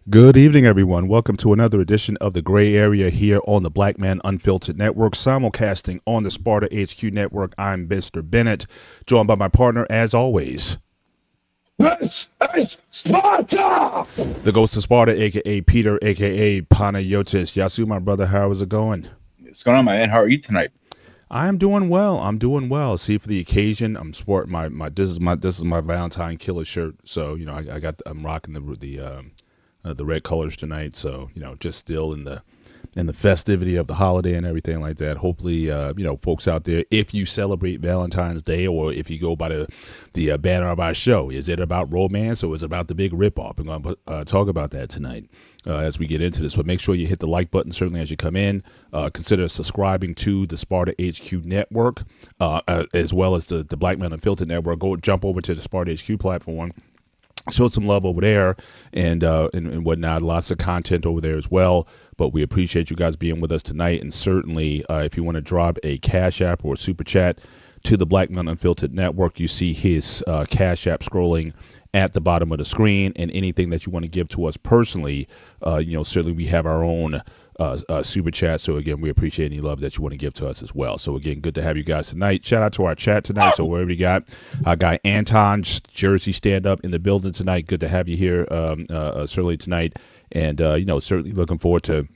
Good evening, everyone. Welcome to another edition of the Gray Area here on the Black Man Unfiltered Network, simulcasting on the Sparta HQ Network. I'm Mr. Bennett, joined by my partner, as always, This is Sparta! the Ghost of Sparta, aka Peter, aka Panayotis. Yasu, my brother, how is it going? What's going on, man? How are you tonight? I am doing well. I'm doing well. See, for the occasion, I'm sporting my this is my Valentine killer shirt. So I'm rocking the red colors tonight. So just still in the festivity of the holiday and everything like that. Hopefully, folks out there, if you celebrate Valentine's Day or if you go by the banner of our show, is it about romance or is it about the big ripoff? We're going to talk about that tonight as we get into this. But make sure you hit the like button certainly as you come in. Consider subscribing to the Sparta HQ Network as well as the Black Man Unfiltered Network. Go jump over to the Sparta HQ platform. Showed some love over there and whatnot. Lots of content over there as well. But we appreciate you guys being with us tonight. And certainly, if you want to drop a Cash App or Super Chat to the Black Man Unfiltered Network, you see his Cash App scrolling at the bottom of the screen. And anything that you want to give to us personally, certainly we have our own Super Chat. So again, we appreciate any love that you want to give to us as well. So again, good to have you guys tonight. Shout out to our chat tonight. So wherever you got our guy Anton, Jersey stand up in the building tonight. Good to have you here certainly tonight. And certainly looking forward to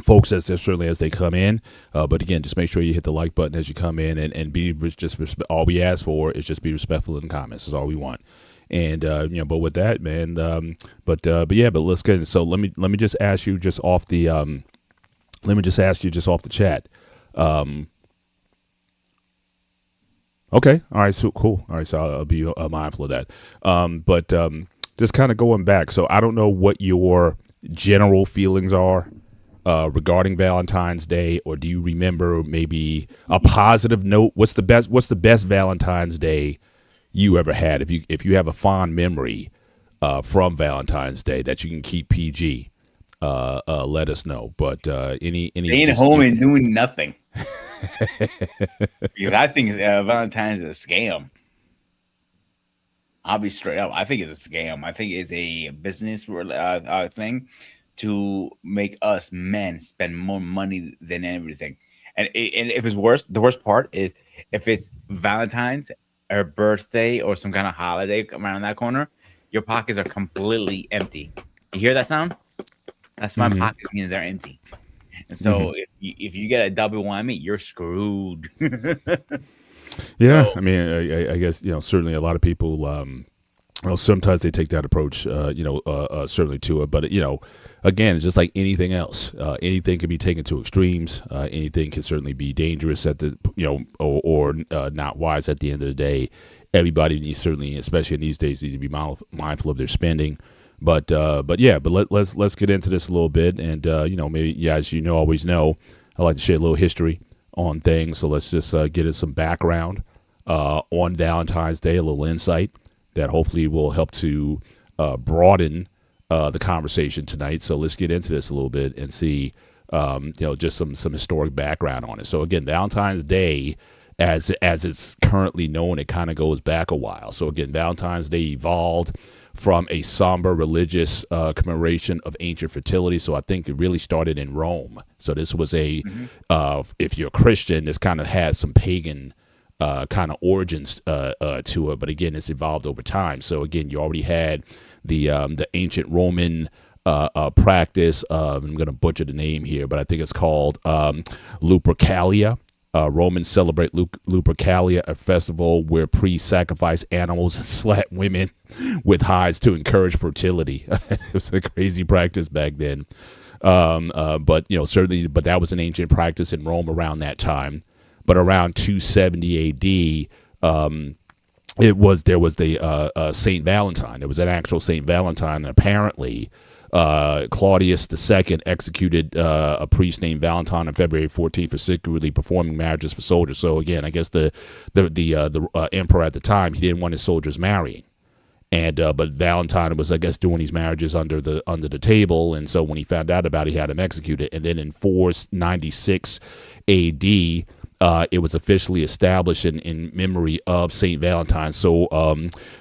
folks as they come in. But again, just make sure you hit the like button as you come in and be just all we ask for is just be respectful in the comments. Is all we want. And but with that, man, but let's get it. So let me just ask you just off the chat. Okay, all right, so cool. All right, so I'll be mindful of that. But just kind of going back. So I don't know what your general feelings are regarding Valentine's Day, or do you remember maybe a positive note? What's the best Valentine's Day you ever had? If you have a fond memory from Valentine's Day that you can keep PG, let us know. But any staying home and doing nothing because I think Valentine's is a scam. I'll be straight up. I think it's a scam. I think it's a business thing to make us men spend more money than everything. And if it's worse, the worst part is if it's Valentine's or birthday or some kind of holiday around that corner, your pockets are completely empty. You hear that sound? That's my pockets means they're empty. And so if you get a double whammy, you're screwed. Yeah, so, I mean, I guess certainly a lot of people. Sometimes they take that approach, certainly to it. But again, it's just like anything else. Anything can be taken to extremes. Anything can certainly be dangerous at the or not wise at the end of the day. Everybody needs, certainly, especially in these days, needs to be mindful of their spending. But let's get into this a little bit, and maybe as always know, I like to share a little history on things. So let's just get some background on Valentine's Day, a little insight that hopefully will help to broaden the conversation tonight. So let's get into this a little bit and see just some historic background on it. So again, Valentine's Day, as it's currently known, it kind of goes back a while. So again, Valentine's Day evolved from a somber religious commemoration of ancient fertility. So I think it really started in Rome. So this was if you're a Christian, this kind of has some pagan kind of origins to it. But again, it's evolved over time. So again, you already had the ancient Roman practice of, I'm going to butcher the name here, but I think it's called Lupercalia. Romans celebrate Lupercalia, a festival where priests sacrifice animals and slap women with hides to encourage fertility. It was a crazy practice back then. But that was an ancient practice in Rome around that time. But around 270 AD, there was the Saint Valentine. There was an actual Saint Valentine, and apparently Claudius II executed a priest named Valentine on February 14th for secretly performing marriages for soldiers. So again, I guess the emperor at the time, he didn't want his soldiers marrying, and but Valentine was, I guess, doing these marriages under the table, and so when he found out about it, he had him executed. And then in 496 A.D., it was officially established in memory of Saint Valentine. So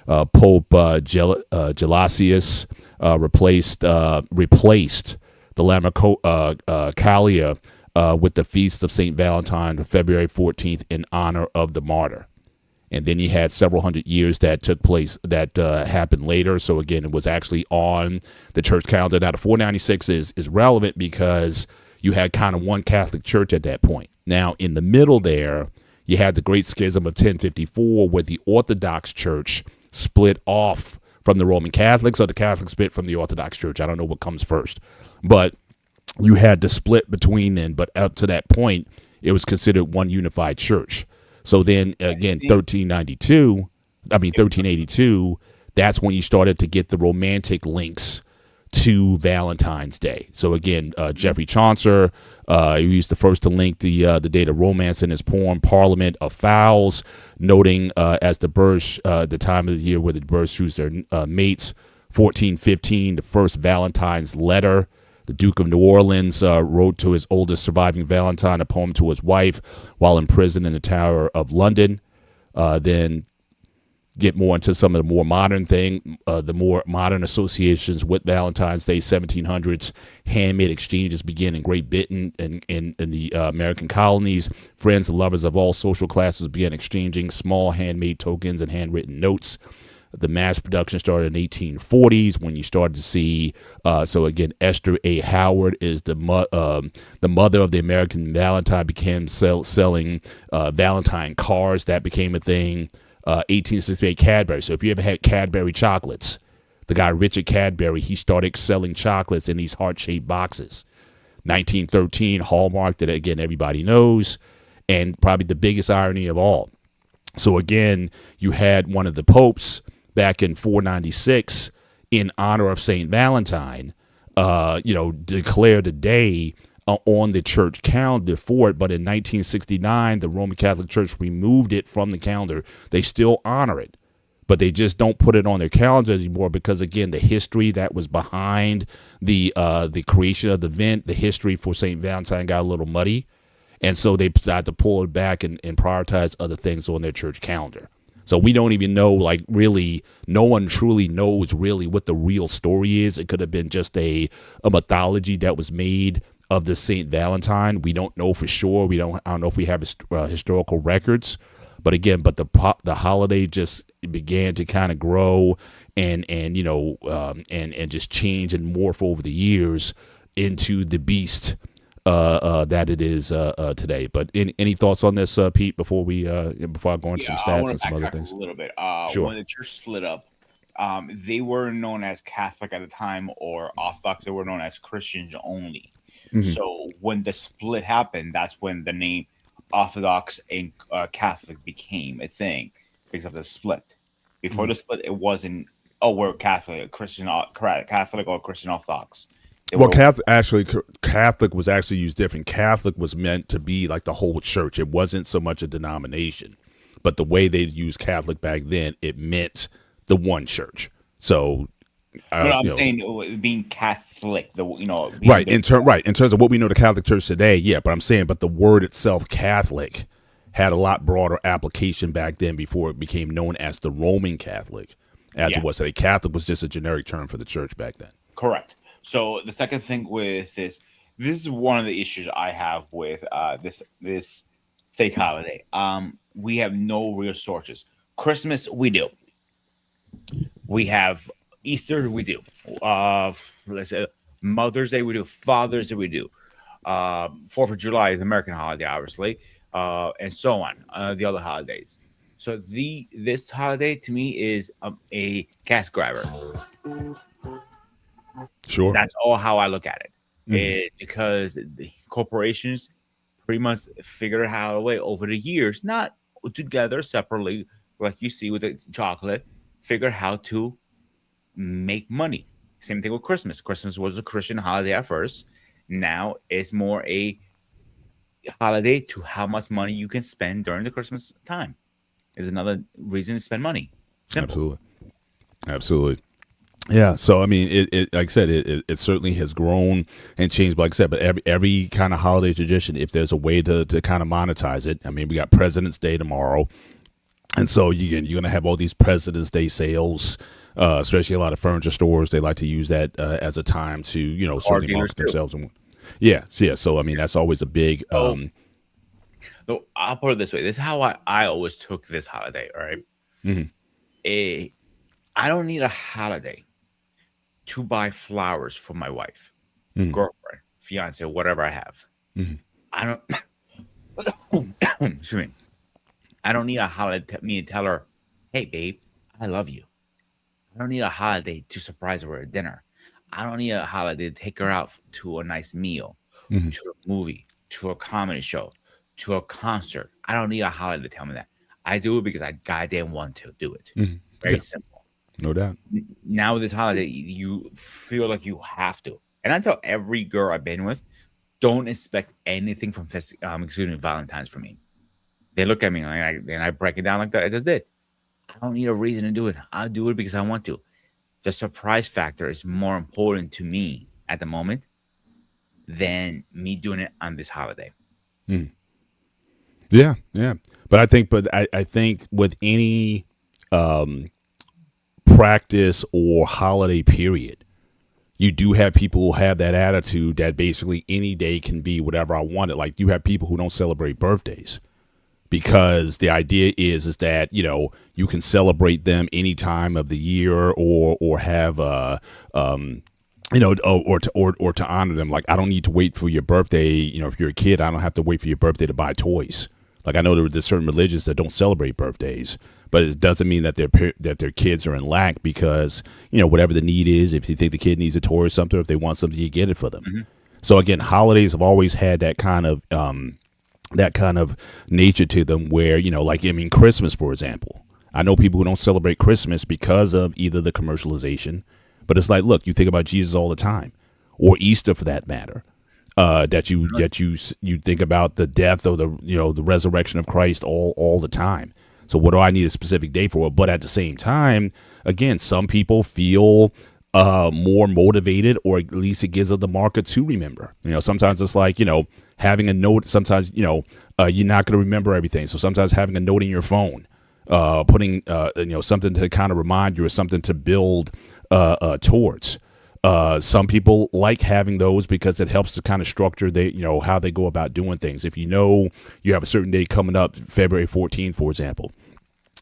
Pope Gelasius replaced the Lammercalia with the feast of Saint Valentine, February 14th, in honor of the martyr. And then you had several hundred years that took place that happened later. So again, it was actually on the church calendar. Now the 496 is relevant because you had kind of one Catholic church at that point. Now in the middle there, you had the Great Schism of 1054, where the Orthodox Church split off from the Roman Catholics, or the Catholics split from the Orthodox Church. I don't know what comes first, but you had the split between them. But up to that point, it was considered one unified church. So then again, 1382, that's when you started to get the romantic links to Valentine's Day. So again, Geoffrey Chaucer, he was the first to link the date of romance in his poem Parliament of Fowls, noting as the birds, the time of the year where the birds choose their mates. 1415, the first Valentine's letter. The Duke of New Orleans wrote to his oldest surviving Valentine a poem to his wife while in prison in the Tower of London. Then get more into some of the more modern the more modern associations with Valentine's Day. 1700s handmade exchanges begin in Great Britain and in the American colonies. Friends and lovers of all social classes began exchanging small handmade tokens and handwritten notes. The mass production started in the 1840s when you started to see. So again, Esther A. Howard is the mother of the American Valentine. Began selling Valentine cards. That became a thing. 1868 Cadbury. So if you ever had Cadbury chocolates, the guy Richard Cadbury, he started selling chocolates in these heart-shaped boxes. 1913 Hallmark, that again everybody knows, and probably the biggest irony of all. So again, you had one of the popes back in 496 in honor of Saint Valentine, declared a day on the church calendar for it. But in 1969, the Roman Catholic Church removed it from the calendar. They still honor it, but they just don't put it on their calendars anymore because, again, the history that was behind the creation of the event, the history for Saint Valentine got a little muddy. And so they decided to pull it back and prioritize other things on their church calendar. So we don't even know, really, no one truly knows really what the real story is. It could have been just a mythology that was made of the Saint Valentine. We don't know for sure. I don't know if we have historical records. But again, the holiday just began to kind of grow and just change and morph over the years into the beast that it is today. But any thoughts on this, Pete? Before I go into some stats and some other things, a little bit. Sure. When the church split up, they were known as Catholic at the time, or Orthodox. They were known as Christians only. Mm-hmm. So when the split happened, that's when the name Orthodox and Catholic became a thing because of the split. Before the split, it wasn't. Oh, we're Catholic, Christian, Catholic, or Christian Orthodox. Catholic was actually used different. Catholic was meant to be like the whole church. It wasn't so much a denomination, but the way they used Catholic back then, it meant the one church. So, I'm saying being Catholic, right in terms of what we know the Catholic Church today, yeah. But I'm saying, but the word itself, Catholic, had a lot broader application back then before it became known as the Roman Catholic, it was today. Catholic was just a generic term for the church back then. Correct. So the second thing with this is one of the issues I have with this fake holiday. We have no real sources. Christmas, we do. We have Easter, we do. Let's say Mother's Day, we do. Father's Day, we do. 4th of July is an American holiday, obviously, and so on. The other holidays. So this holiday to me is a cash grabber. Sure. That's all how I look at it. Because the corporations pretty much figured out a way over the years, not together separately, like you see with the chocolate, figure how to make money. Same thing with Christmas. Christmas was a Christian holiday at first. Now it's more a holiday to how much money you can spend during the Christmas time. Is another reason to spend money. Simple. Absolutely. Yeah, so I mean, it like I said, it certainly has grown and changed. But like I said, but every kind of holiday tradition, if there's a way to kind of monetize it, I mean, we got President's Day tomorrow. And so you're gonna have all these President's Day sales, especially a lot of furniture stores. They like to use that as a time to Car certainly dealers market too. themselves. And yeah, so yeah. So I mean that's always a big So, no, I'll put it this way. This is how I always took this holiday. All right, mhm, Eh, I don't need a holiday to buy flowers for my wife, mhm, girlfriend, fiance, whatever I have. mhm, I don't. Excuse me. I don't need a holiday me to tell her, "Hey, babe, I love you." I don't need a holiday to surprise her at dinner. I don't need a holiday to take her out to a nice meal, mhm, to a movie, to a comedy show, to a concert. I don't need a holiday to tell me that. I do it because I goddamn want to do it. mhm. Very Yeah, simple. no doubt. Now with this holiday, you feel like you have to. And I tell every girl I've been with, don't expect anything from this, excuse me, Valentine's from me. They look at me and I break it down like that. I just did. I don't need a reason to do it. I'll do it because I want to. The surprise factor is more important to me at the moment than me doing it on this holiday. Mhm. Yeah, yeah. But I think with any um, practice or holiday period, you do have people who have that attitude that basically any day can be whatever I want it. Like you have people who don't celebrate birthdays because the idea is that you can celebrate them any time of the year or have or to honor them. Like I don't need to wait for your birthday. If you're a kid, I don't have to wait for your birthday to buy toys. Like I know there's certain religions that don't celebrate birthdays, but it doesn't mean that their kids are in lack because whatever the need is. If you think the kid needs a toy or something, if they want something, you get it for them. Mhm. So again, holidays have always had that kind of nature to them where like I mean Christmas, for example. I know people who don't celebrate Christmas because of either the commercialization, but it's like, look, you think about Jesus all the time, or Easter for that matter. You think about the death or the resurrection of Christ all the time. So what do I need a specific day for? But at the same time, again, some people feel more motivated, or at least it gives them the marker to remember. Sometimes it's like having a note. Sometimes you're not going to remember everything. So sometimes having a note in your phone, putting something to kind of remind you or something to build towards. Some people like having those because it helps to kind of structure how they go about doing things. If you have a certain day coming up, February 14th, for example,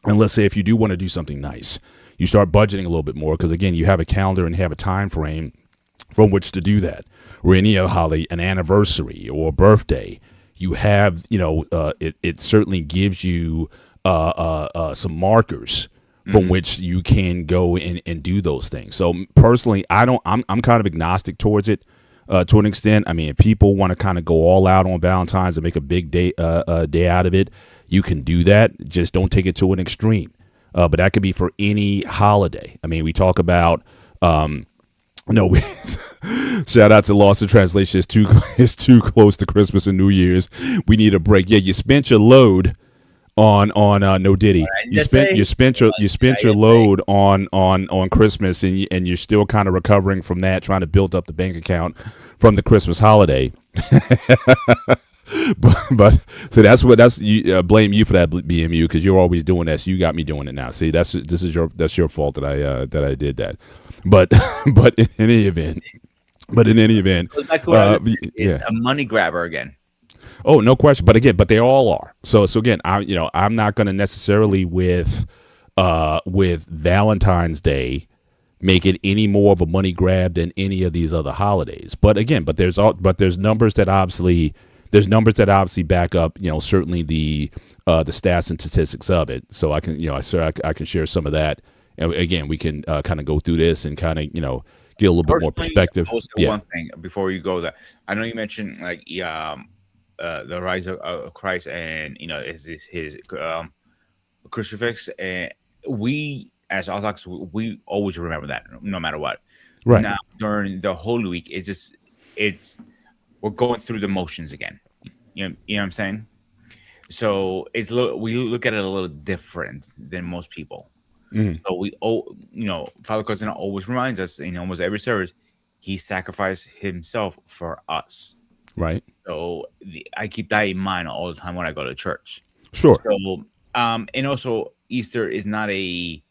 and let's say if you do want to do something nice, you start budgeting a little bit more because again, you have a calendar and have a time frame from which to do that. Or any other holiday, an anniversary or a birthday, you have it certainly gives you some markers from Mhm. which you can go and do those things. So personally, I'm kind of agnostic towards it to an extent. I mean, if people want to kind of go all out on Valentine's and make a big day out of it, you can do that. Just don't take it to an extreme. But that could be for any holiday. I mean, we talk about no, shout out to Lost in Translation. It's too it's too close to Christmas and New Year's. We need a break. Yeah, you spent your load on no Diddy. I just say, You I spent your just say, load on Christmas, and you're still kind of recovering from that, trying to build up the bank account from the Christmas holiday. but so that's you blame you for that, BMU, because you're always doing that. So you got me doing it now. See, that's your fault that I did that. But but in any event, goes back to what I was saying. It's yeah. a money grabber again. Oh, no question. But again, they all are. So again, I'm not going to necessarily with Valentine's Day make it any more of a money grab than any of these other holidays. But again, there's numbers that obviously back up certainly the stats and statistics of it. So I can I can share some of that. And again, we can kind of go through this and kind of get a little bit more Personally, perspective. I will say Yeah. one thing before you go. That I know you mentioned like the rise of Christ and his crucifix, and we as Orthodox we always remember that no matter what. Right. Now during the Holy Week, it's we're going through the motions again. You know what I'm saying? So it's a little we look at it a little different than most people. Mhm. So Father Cousin always reminds us in almost every service, he sacrificed himself for us. Right. So I keep that in mind all the time when I go to church. Sure. So and also Easter is not a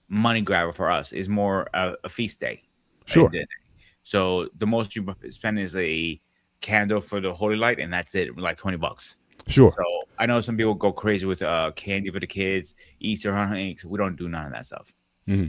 money grabber for us. It's more a feast day. Sure. So the most you spend is a candle for the holy light, and that's it, like $20. Sure. So I know some people go crazy with candy for the kids, Easter hunting. We don't do none of that stuff. Mm-hmm.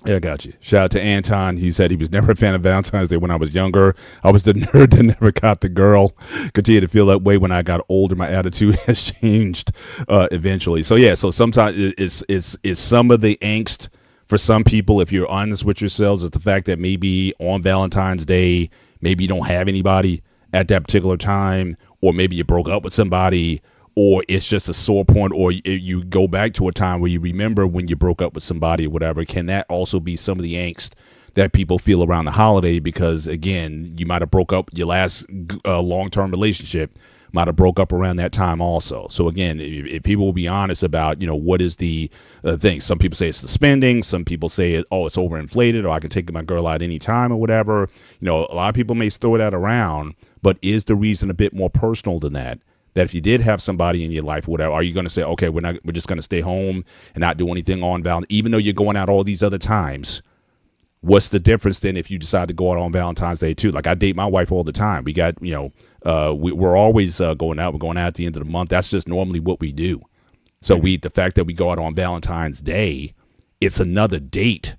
Yeah, I got you. Shout out to Anton. He said he was never a fan of Valentine's Day when I was younger. I was the nerd that never got the girl. Continue to feel that way when I got older. My attitude has changed eventually. So yeah, so sometimes it's some of the angst for some people, if you're honest with yourselves, is the fact that maybe on Valentine's Day, maybe you don't have anybody at that particular time, or maybe you broke up with somebody, or it's just a sore point, or you go back to a time where you remember when you broke up with somebody or whatever. Can that also be some of the angst that people feel around the holiday? Because again, you might have broke up your last long-term relationship, might have broke up around that time also. So again, if people will be honest about, what is the thing. Some people say it's the spending. Some people say, it's overinflated, or I can take my girl out anytime or whatever. A lot of people may throw that around, but is the reason a bit more personal than that? That if you did have somebody in your life or whatever, are you going to say, okay, we're just going to stay home and not do anything on Valentine's, even though you're going out all these other times? What's the difference then if you decide to go out on Valentine's Day too? Like, I date my wife all the time. We got, we're always going out. We're going out at the end of the month. That's just normally what we do. So the fact that we go out on Valentine's Day, it's another date,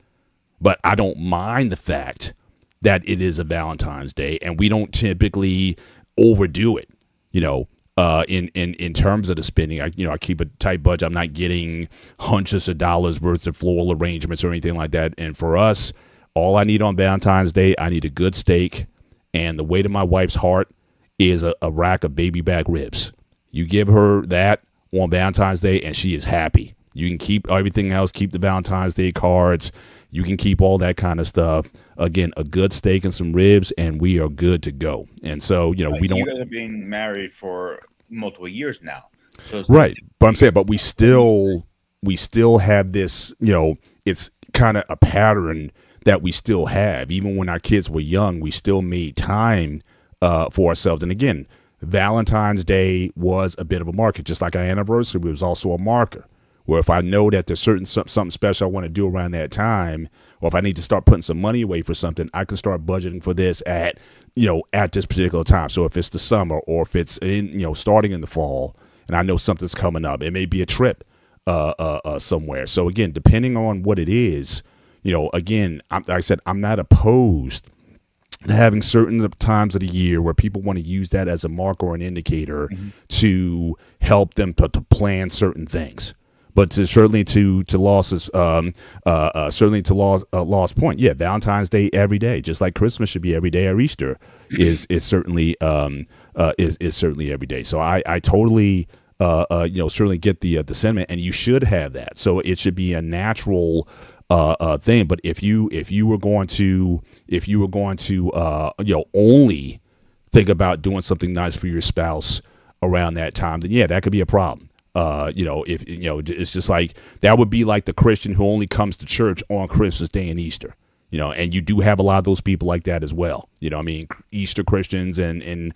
but I don't mind the fact that it is a Valentine's Day, and we don't typically overdo it, in terms of the spending. I keep a tight budget. I'm not getting hundreds of dollars worth of floral arrangements or anything like that. And for us, all I need on Valentine's Day, I need a good steak, and the way to my wife's heart is a rack of baby back ribs. You give her that on Valentine's Day, and she is happy. You can keep everything else, keep the Valentine's Day cards. You can keep all that kind of stuff. Again, a good steak and some ribs, and we are good to go. And so, we don't. You guys have been married for multiple years now, so right. But I'm saying, but we still have this. It's kind of a pattern that we still have. Even when our kids were young, we still made time for ourselves. And again, Valentine's Day was a bit of a marker, just like our anniversary. It was also a marker. Where if I know that there's something special I want to do around that time, or if I need to start putting some money away for something, I can start budgeting for this at this particular time. So if it's the summer, or if it's starting in the fall, and I know something's coming up, it may be a trip somewhere. So again, depending on what it is, again, like I said, I'm not opposed to having certain times of the year where people want to use that as a marker or an indicator to help them to plan certain things. But certainly to Law's point, yeah, Valentine's Day every day, just like Christmas should be every day, or Easter is certainly certainly every day. So I totally certainly get the sentiment, and you should have that. So it should be a natural thing. But if you were going to only think about doing something nice for your spouse around that time, then yeah, that could be a problem. It's just like that would be like the Christian who only comes to church on Christmas Day and Easter, and you do have a lot of those people like that as well. Easter Christians and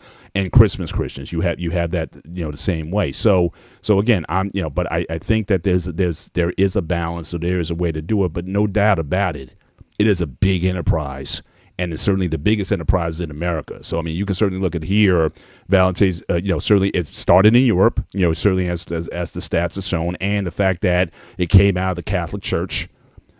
Christmas Christians, you have that, the same way. So again, but I think that there is a balance, so there is a way to do it, but no doubt about it, it is a big enterprise. And it's certainly the biggest enterprise in America. So, you can certainly look at here, Valentine's, certainly it started in Europe, certainly as the stats have shown, and the fact that it came out of the Catholic Church,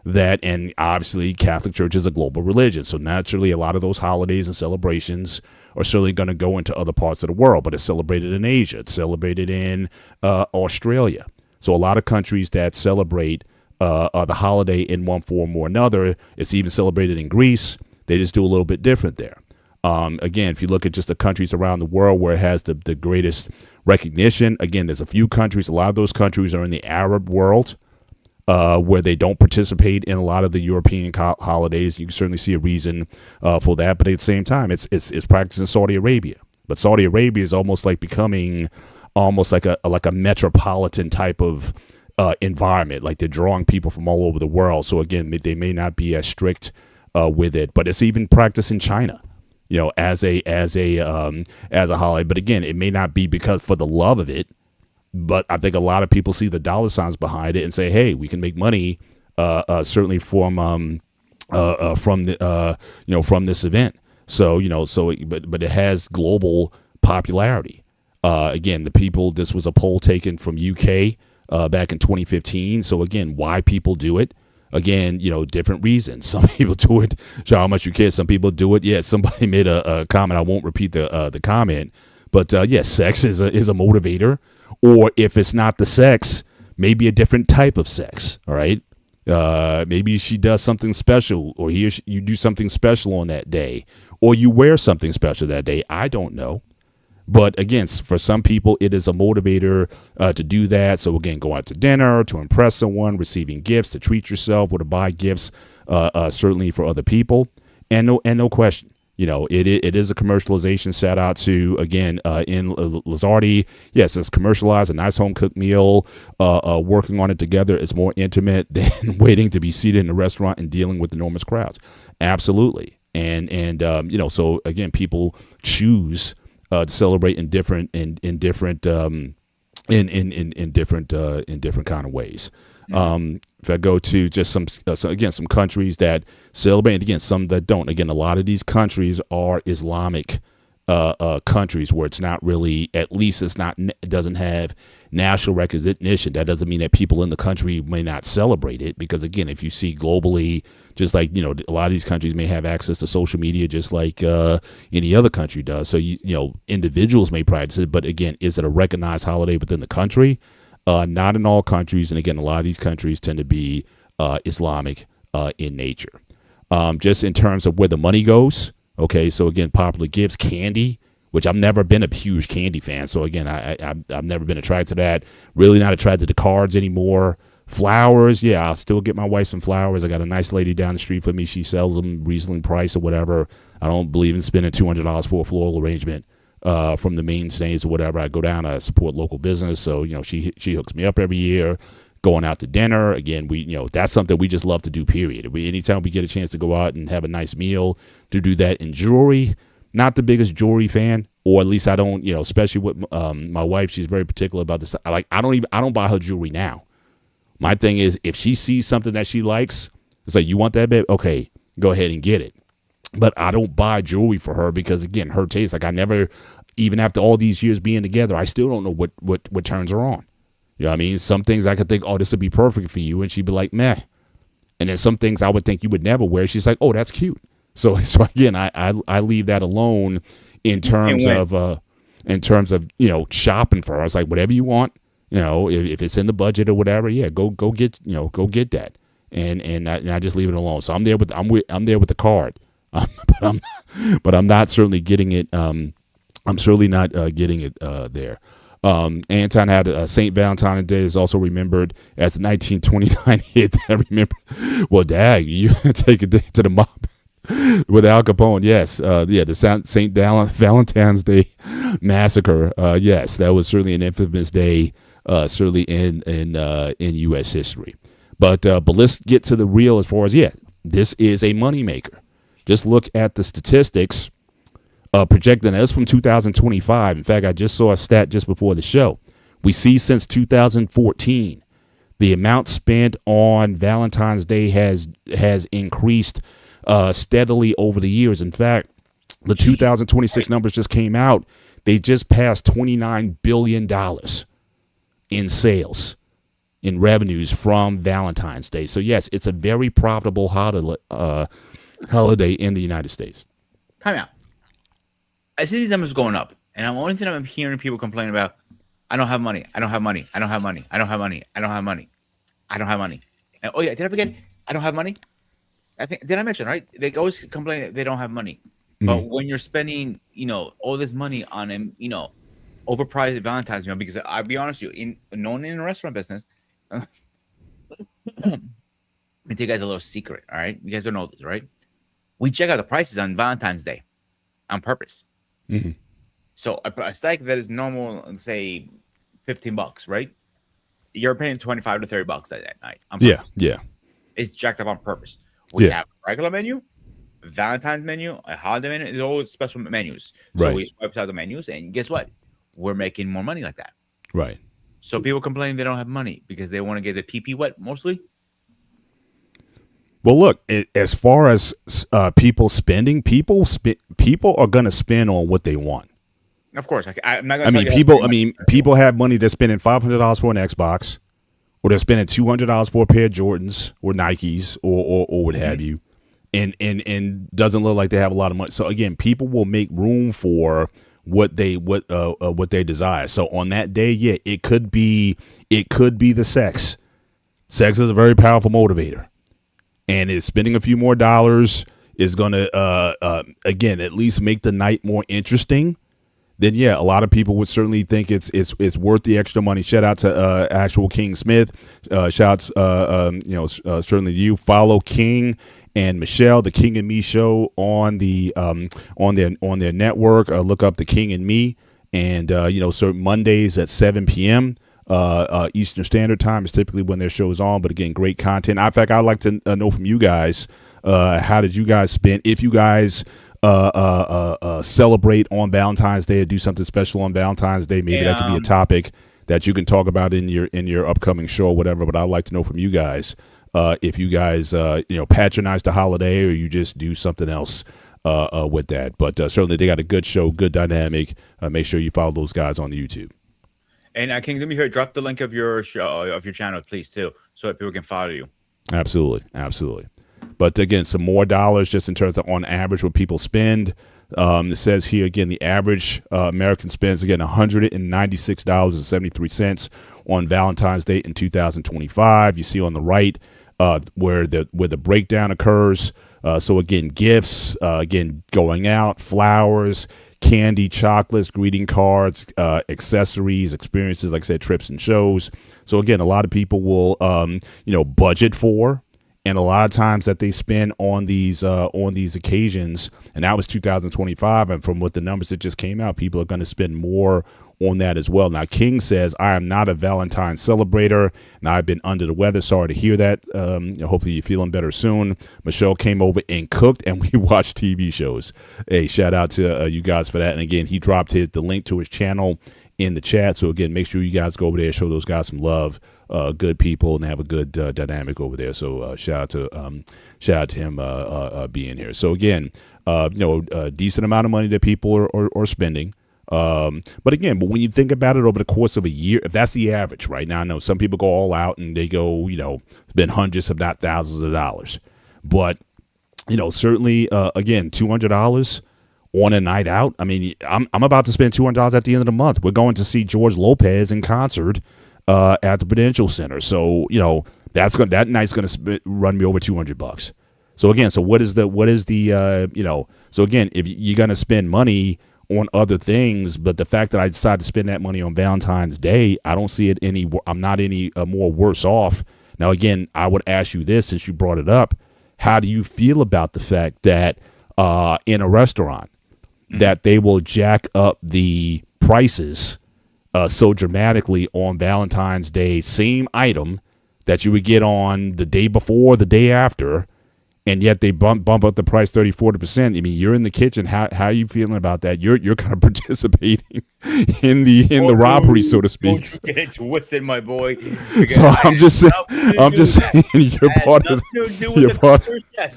and obviously Catholic Church is a global religion. So naturally, a lot of those holidays and celebrations are certainly going to go into other parts of the world, but it's celebrated in Asia. It's celebrated in Australia. So a lot of countries that celebrate the holiday in one form or another. It's even celebrated in Greece. They just do a little bit different there. Again, if you look at just the countries around the world where it has the greatest recognition, again, there's a few countries. A lot of those countries are in the Arab world where they don't participate in a lot of the European holidays. You can certainly see a reason for that. But at the same time, it's practiced in Saudi Arabia. But Saudi Arabia is almost like becoming almost like a metropolitan type of environment. Like they're drawing people from all over the world. So again, they may not be as strict with it, but it's even practiced in China, as a holiday. But again, it may not be because for the love of it, But I think a lot of people see the dollar signs behind it and say, hey, we can make money certainly from the from this event. So but it has global popularity. Again, the people. This was a poll taken from UK back in 2015. So again, why people do it? Again, different reasons. Some people do it, show how much you care. Some people do it. Yeah, somebody made a comment. I won't repeat the comment, but sex is a motivator. Or if it's not the sex, maybe a different type of sex. All right. Maybe she does something special, or you do something special on that day, or you wear something special that day. I don't know. But again, for some people, it is a motivator to do that. So again, go out to dinner, to impress someone, receiving gifts, to treat yourself, or to buy gifts, certainly for other people. And no question, it is a commercialization. Shout out to, again, in Lizardi. Yes, it's commercialized, a nice home cooked meal. Working on it together is more intimate than waiting to be seated in a restaurant and dealing with enormous crowds. Absolutely. And so again, people choose to celebrate in different in different kind of ways. If I go to just some countries that celebrate, and again, some that don't. Again, a lot of these countries are Islamic countries where it's not really, at least it doesn't have national recognition. That doesn't mean that people in the country may not celebrate it, because again, if you see globally, just like, a lot of these countries may have access to social media just like any other country does. So, individuals may practice it, but again, is it a recognized holiday within the country? Not in all countries. And again, a lot of these countries tend to be Islamic in nature. Just in terms of where the money goes. Okay. So again, popular gifts, candy, which I've never been a huge candy fan. So again, I've never been attracted to that. Really not attracted to cards anymore. Flowers, yeah, I'll still get my wife some flowers. I got a nice lady down the street for me. She sells them reasonably priced or whatever. I don't believe in spending $200 for a floral arrangement from the mainstays or whatever. I go down, I support local business. So, she hooks me up every year. Going out to dinner, again, that's something we just love to do, period. Anytime we get a chance to go out and have a nice meal, to do that. In jewelry, not the biggest jewelry fan, or at least I don't, especially with my wife, she's very particular about this. I don't buy her jewelry now. My thing is, if she sees something that she likes, it's like, you want that, babe? Okay, go ahead and get it. But I don't buy jewelry for her because, again, her taste, like I never, even after all these years being together, I still don't know what turns her on. You know what I mean? Some things I could think, oh, this would be perfect for you. And she'd be like, meh. And then some things I would think you would never wear. She's like, oh, that's cute. So again, I leave that alone in terms of shopping for her. It's like, whatever you want. If it's in the budget or whatever, yeah, go get that, and I just leave it alone. So I'm there with the card, but I'm not certainly getting it. I'm certainly not getting it there. Anton had Saint Valentine Day is also remembered as the 1929 hit. I remember. Well, dag, you take it to the mob with Al Capone. Yes, the Saint Valentine's Day massacre. Yes, that was certainly an infamous day. Certainly in U.S. history, but let's get to the real as far as this is a moneymaker. Just look at the statistics projecting us from 2025. In fact, I just saw a stat just before the show. We see since 2014, the amount spent on Valentine's Day has increased steadily over the years. In fact, the 2026 numbers just came out. They just passed $29 billion in sales, in revenues from Valentine's Day. So yes, it's a very profitable holiday in the United States. Time out. I see these numbers going up, and the only thing I'm hearing people complain about, I don't have money. I don't have money. I don't have money. I don't have money. I don't have money. I don't have money. And, oh yeah, did I forget? I don't have money. Did I mention, right? They always complain that they don't have money. But when you're spending, all this money on overpriced Valentine's meal, because I'll be honest with you, known in the restaurant business, let me tell you guys a little secret, all right? You guys don't know this, right? We check out the prices on Valentine's Day on purpose. Mm-hmm. So a steak that is normal, say $15, right? You're paying $25 to $30 that night on purpose. Yeah. It's jacked up on purpose. We have a regular menu, Valentine's menu, a holiday menu. It's all special menus. So we swipe out the menus, and guess what? We're making more money like that. Right. So people complain they don't have money because they want to get the PP wet mostly. Well, look, as far as people spending, people are going to spend on what they want. Of course, I'm not I gonna tell mean, you how to spend people. your I money. mean, people have money. They're spending $500 for an Xbox, or they're spending $200 for a pair of Jordans or Nikes or what have you, and doesn't look like they have a lot of money. So again, people will make room for what they desire. So on that day, yeah, it could be the sex. Sex is a very powerful motivator, and is spending a few more dollars is going to again at least make the night more interesting. Then yeah, a lot of people would certainly think it's worth the extra money. Shout out to actual King Smith. Shouts certainly to you. Follow King and Michelle, the King and Me show on the on their network. Look up the King and Me, and certain Mondays at 7 p.m. Eastern Standard Time is typically when their show is on. But again, great content. In fact, I'd like to know from you guys, how did you guys spend? If you guys celebrate on Valentine's Day or do something special on Valentine's Day, maybe that could be a topic that you can talk about in your upcoming show or whatever. But I'd like to know from you guys, if you guys patronize the holiday or you just do something else with that. But certainly they got a good show, good dynamic. Make sure you follow those guys on the YouTube. And King, let me hear. Drop the link of your show of your channel, please, too, so that people can follow you. Absolutely. But again, some more dollars just in terms of on average what people spend. It says here again, the average American spends again $196.73 on Valentine's Day in 2025. You see on the right where the breakdown occurs. So again, gifts, again going out, flowers, candy, chocolates, greeting cards, accessories, experiences, like I said, trips and shows. So again, a lot of people will budget for, and a lot of times that they spend on these occasions, and that was 2025, and from what the numbers that just came out, people are going to spend more on that as well. Now, King says, I am not a Valentine celebrator, and I've been under the weather. Sorry to hear that. Hopefully you're feeling better soon. Michelle came over and cooked, and we watched TV shows. Hey, shout out to you guys for that. And again, he dropped the link to his channel in the chat. So again, make sure you guys go over there, show those guys some love. Good people, and have a good dynamic over there. So shout out to him being here. So again, a decent amount of money that people are spending. But when you think about it over the course of a year, if that's the average, right now, I know some people go all out and they go, spend hundreds, if not thousands of dollars. But, certainly, again, $200 on a night out. I mean, I'm about to spend $200 at the end of the month. We're going to see George Lopez in concert at the Prudential Center. So, that night's going to run me over $200. So again, what is the so again, if you're going to spend money on other things, but the fact that I decided to spend that money on Valentine's Day, I don't see it I'm not any more worse off. Now, again, I would ask you this, since you brought it up, how do you feel about the fact that in a restaurant that they will jack up the prices so dramatically on Valentine's Day, same item that you would get on the day before, the day after, and yet they bump up the price 30-40%. I mean, you're in the kitchen. How are you feeling about that? You're kind of participating in the robbery, so to speak. Don't you get it twisted, my boy. So I'm just saying you're part of you're part.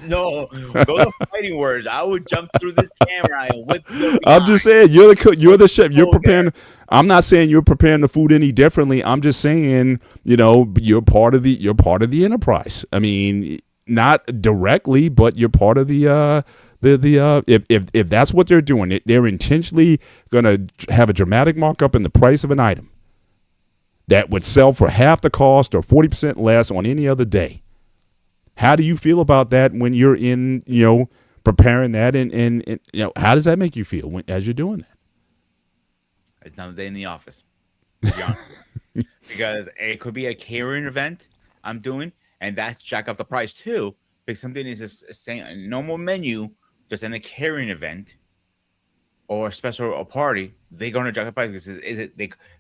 No, those are fighting words. I would jump through this camera and whip you. I'm just saying you're the cook. You're the chef. You're preparing. I'm not saying you're preparing the food any differently. I'm just saying, you're part of the enterprise. I mean, not directly, but you're part of the if that's what they're doing, they're intentionally going to have a dramatic markup in the price of an item that would sell for half the cost or 40% less on any other day. How do you feel about that when you're in, preparing that, and how does that make you feel as you're doing that? It's another day in the office, to be honest. Because it could be a catering event I'm doing, and that's jack up the price too. Because something is a normal menu, just in a catering event or a special party, they're gonna jack up the price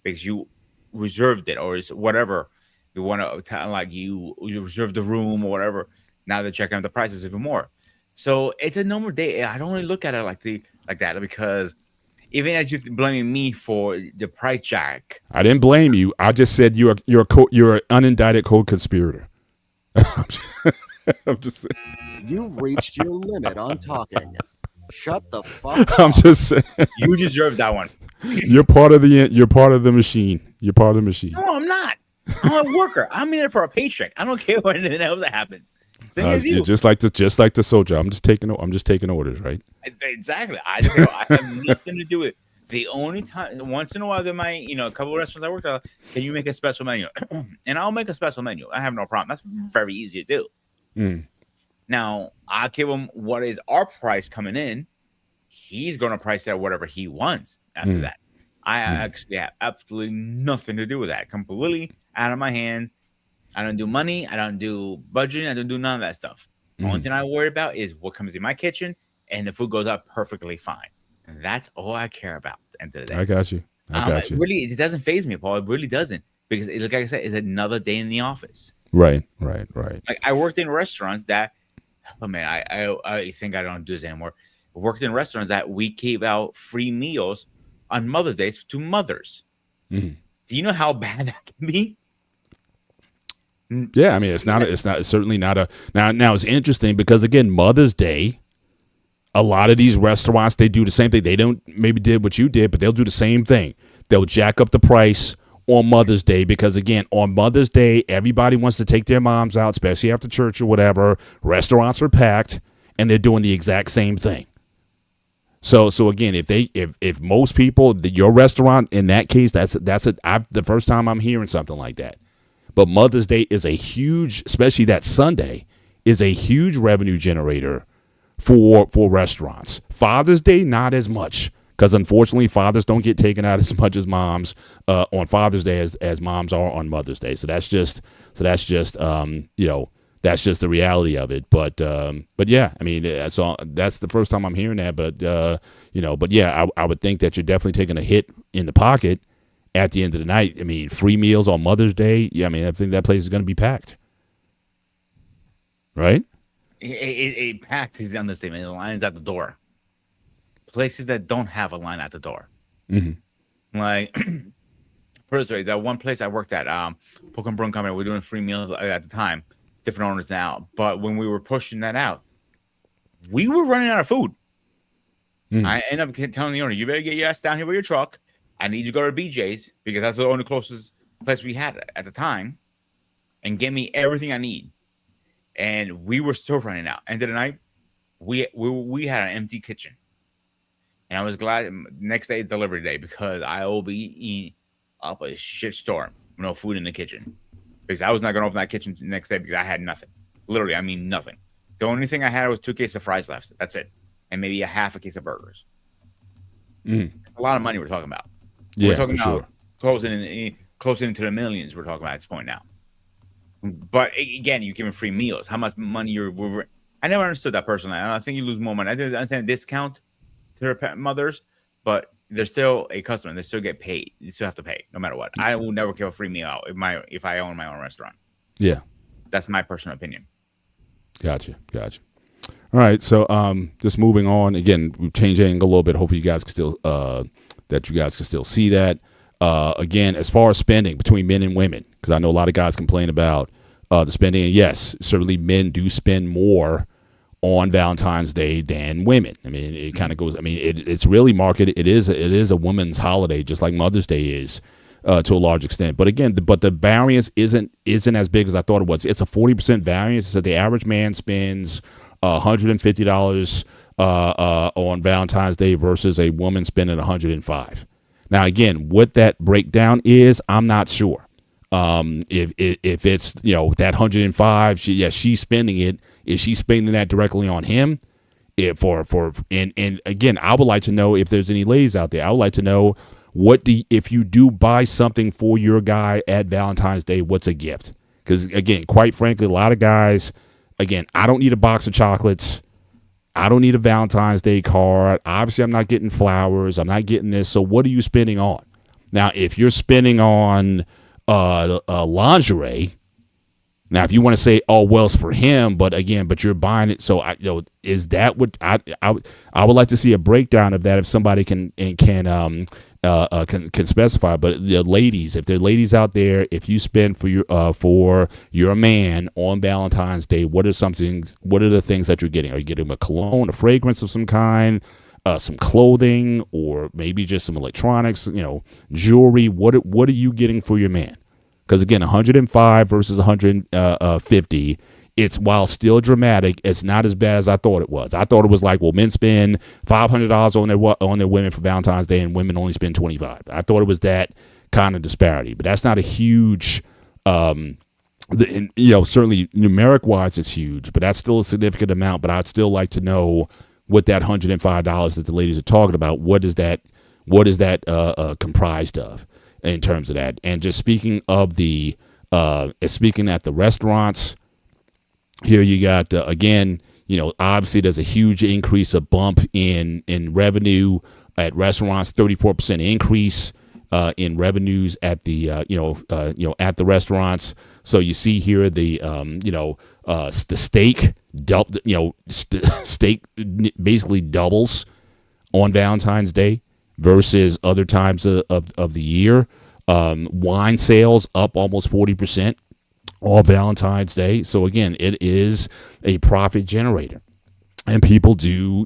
because you reserved it, or is whatever you want to, like you reserved the room or whatever. Now they're checking out the prices even more. So it's a normal day. I don't really look at it like that, because even as you blaming me for the price jack. I didn't blame you. I just said you're an unindicted co-conspirator. I'm just You've reached your limit on talking. Shut the fuck I'm up. just saying. You deserve that one. You're part of the machine. You're part of the machine. No, I'm not. I'm a worker. I'm in it for a paycheck. I don't care what anything else that happens. Same as you. Just like the soldier. I'm just taking orders, right? Exactly. I have nothing to do with it. The only time, once in a while, there might, a couple of restaurants I work at, can you make a special menu? And I'll make a special menu. I have no problem. That's very easy to do. Mm. Now, I give him what is our price coming in. He's going to price it at whatever he wants after that. I actually have absolutely nothing to do with that. Completely out of my hands. I don't do money. I don't do budgeting. I don't do none of that stuff. The only thing I worry about is what comes in my kitchen, and the food goes up perfectly fine. And that's all I care about at the end of the day. I got you. Really, it doesn't faze me, Paul. It really doesn't. Because, like I said, it's another day in the office. Right. Like, I worked in restaurants that, oh man, I think I don't do this anymore. I worked in restaurants that we gave out free meals on Mother's Day to mothers. Do you know how bad that can be? Yeah, I mean, it's certainly not a. Now it's interesting because, again, Mother's Day, a lot of these restaurants, they do the same thing. They don't maybe did what you did, but they'll do the same thing. They'll jack up the price on Mother's Day because, again, on Mother's Day, everybody wants to take their moms out, especially after church or whatever. Restaurants are packed, and they're doing the exact same thing. So again, if most people, your restaurant in that case, that's the first time I'm hearing something like that. But Mother's Day is a huge, especially that Sunday, is a huge revenue generator for restaurants. Father's Day, not as much, because unfortunately, fathers don't get taken out as much as moms on Father's Day as moms are on Mother's Day. So that's just that's just the reality of it. But yeah, I mean, so that's the first time I'm hearing that. But yeah, I would think that you're definitely taking a hit in the pocket. At the end of the night, I mean, free meals on Mother's Day. Yeah, I mean, I think that place is going to be packed, right? It packed is the understatement. The line's at the door. Places that don't have a line at the door, like personally, that one place I worked at, Poke and Brun Company, we're doing free meals at the time. Different owners now, but when we were pushing that out, we were running out of food. I ended up telling the owner, "You better get your ass down here with your truck. I need you to go to BJ's because that's the only closest place we had at the time, and get me everything I need." And we were still running out. End of the night, we had an empty kitchen, and I was glad. Next day is delivery day because I will be eating up a shit storm with no food in the kitchen because I was not going to open that kitchen the next day because I had nothing. Literally, I mean nothing. The only thing I had was 2 cases of fries left. That's it, and maybe a half a case of burgers. A lot of money we're talking about. Yeah, we're talking for about closing into the millions. We're talking about at this point now. But again, you're giving free meals. How much money I never understood that personally. I think you lose more money. I didn't understand discount to their mothers, but they're still a customer. They still get paid. You still have to pay no matter what. I will never give a free meal out if I own my own restaurant. Yeah, that's my personal opinion. Gotcha. All right, so just moving on. Again, we've changed the angle a little bit. Hopefully, you guys can still see that. Again, as far as spending between men and women, because I know a lot of guys complain about the spending. And yes, certainly men do spend more on Valentine's Day than women. I mean, it kind of goes. I mean, it's really marketed. It is a women's holiday, just like Mother's Day is to a large extent. But again, the variance isn't as big as I thought it was. It's a 40% variance. So the average man spends $150 on Valentine's Day versus a woman spending $105. Now, again, what that breakdown is, I'm not sure. If it's that 105, she's spending it. Is she spending that directly on him? And again, I would like to know if there's any ladies out there. I would like to know if you do buy something for your guy at Valentine's Day, what's a gift? Because again, quite frankly, a lot of guys. Again, I don't need a box of chocolates. I don't need a Valentine's Day card. Obviously, I'm not getting flowers. I'm not getting this. So what are you spending on? Now, if you're spending on lingerie, Now, if you want to say, "Oh, well, it's for him," but again, but you're buying it, so is that what I would like to see a breakdown of that if somebody can specify. But the ladies, if there are ladies out there, if you spend for your man on Valentine's Day, what are the things that you're getting? Are you getting a cologne, a fragrance of some kind, some clothing, or maybe just some electronics, jewelry? What are you getting for your man? Because again, 105 versus 150, it's, while still dramatic, it's not as bad as I thought it was. I thought it was like, well, men spend $500 on their women for Valentine's Day, and women only spend $25. I thought it was that kind of disparity, but that's not a huge. Certainly numeric wise, it's huge, but that's still a significant amount. But I'd still like to know what that $105 that the ladies are talking about. What is that comprised of? In terms of that. And just speaking at the restaurants, here you got, again, obviously there's a huge increase, a bump in revenue at restaurants, 34% increase in revenues at the, at the restaurants. So you see here the steak, steak basically doubles on Valentine's Day versus other times of the year. Wine sales up almost 40% on Valentine's Day. So again, it is a profit generator, and people do,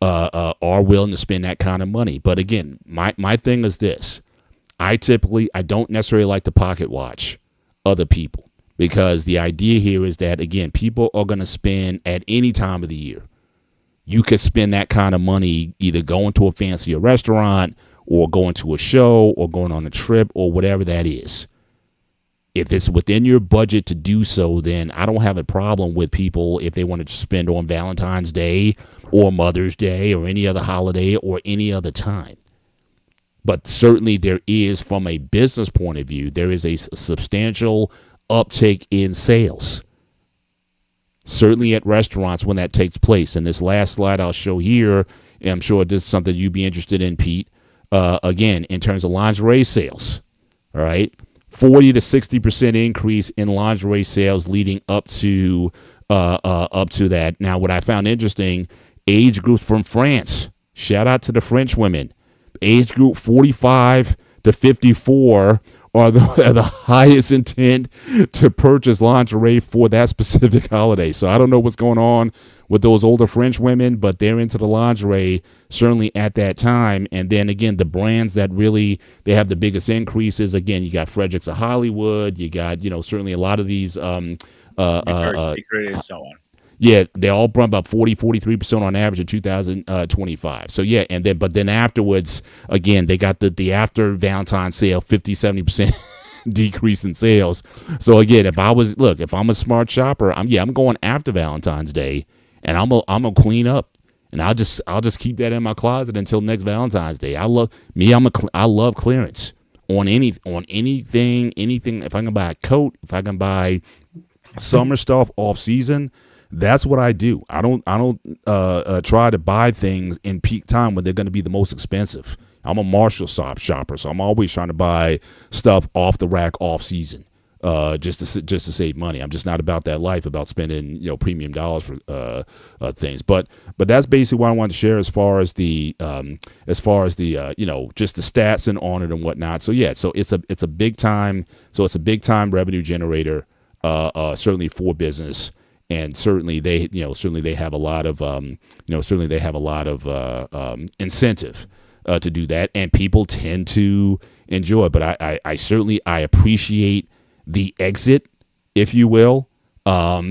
are willing to spend that kind of money. But again, my thing is this: I don't necessarily like to pocket watch other people, because the idea here is that, again, people are going to spend at any time of the year. You could spend that kind of money either going to a fancier restaurant or going to a show or going on a trip or whatever that is. If it's within your budget to do so, then I don't have a problem with people if they want to spend on Valentine's Day or Mother's Day or any other holiday or any other time. But certainly there is, from a business point of view, there is a substantial uptick in sales. Certainly at restaurants when that takes place. And this last slide I'll show here, and I'm sure this is something you'd be interested in, Pete. Again, in terms of lingerie sales, all right, 40 to 60% increase in lingerie sales leading up to that. Now, what I found interesting, age groups from France. Shout out to the French women. Age group 45 to 54 are the highest intent to purchase lingerie for that specific holiday. So I don't know what's going on with those older French women, but they're into the lingerie certainly at that time. And then again, the brands that really, they have the biggest increases. Again, you got Fredericks of Hollywood. You got, certainly a lot of these Victoria's Secret and so on. Yeah, they all brought about 43% on average in 2025. So yeah, but then afterwards, again, they got the after Valentine sale, 50-70% decrease in sales. So again, if I'm a smart shopper, I'm going after Valentine's Day, and I'm gonna clean up, and I'll just keep that in my closet until next Valentine's Day. I love clearance on anything. If I can buy a coat, if I can buy summer stuff off season. That's what I do. I don't try to buy things in peak time when they're going to be the most expensive. I'm a Marshall shopper, so I'm always trying to buy stuff off the rack, off season, just to save money. I'm just not about that life, about spending premium dollars for things. But that's basically what I wanted to share as far as the just the stats and on it and whatnot. So yeah, so it's a big time. So it's a big time revenue generator, certainly for business. And certainly they have a lot of incentive to do that, and people tend to enjoy it. But I certainly appreciate the exit, if you will. So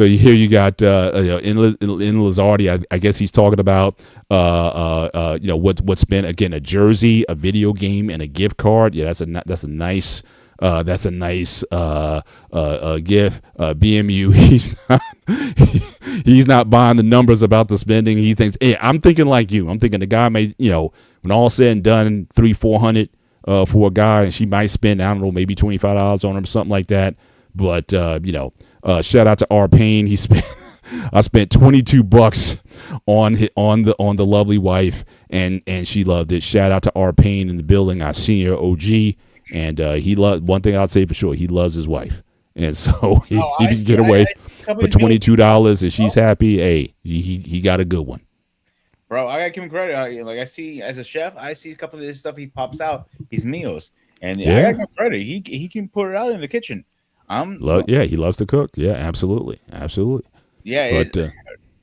here you got in Lizardi. I guess he's talking about what's been, again, a jersey, a video game, and a gift card. Yeah, that's a nice. That's a nice gift. BMU, he's not buying the numbers about the spending. He thinks, hey, I'm thinking like you. I'm thinking the guy may, when all said and done, $300-400 for a guy, and she might spend, I don't know, maybe $25 on him, something like that. But shout out to R. Payne. I spent $22 on the lovely wife, and she loved it. Shout out to R. Payne in the building, our senior OG. And one thing I'd say for sure, he loves his wife, And so Oh, if I he can see. get I away see for companies doing $22 and she's well, happy, hey, he got a good one. bro. I gotta give him credit. Like I see as a chef, I see a couple of this stuff he pops out his meals, and I gotta Yeah. give him credit. He can put it out in the kitchen. Yeah, he loves to cook. Yeah, absolutely. Absolutely. Yeah, But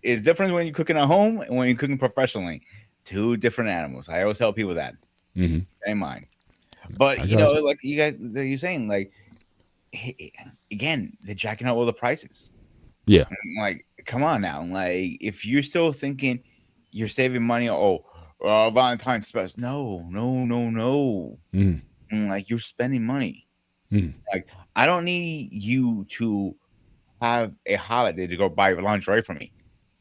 it's different when you're cooking at home and when you're cooking professionally. Two different animals. I always tell people that. Just mhm, keep that in mind. But I got you. like you guys, that you're saying, like again, they're jacking up all the prices. Yeah. Like, come on now. Like, if you're still thinking you're saving money, Valentine's special. No, no, no, no. Mhm, Like, you're spending money. mhm, Like, I don't need you to have a holiday to go buy lingerie for me.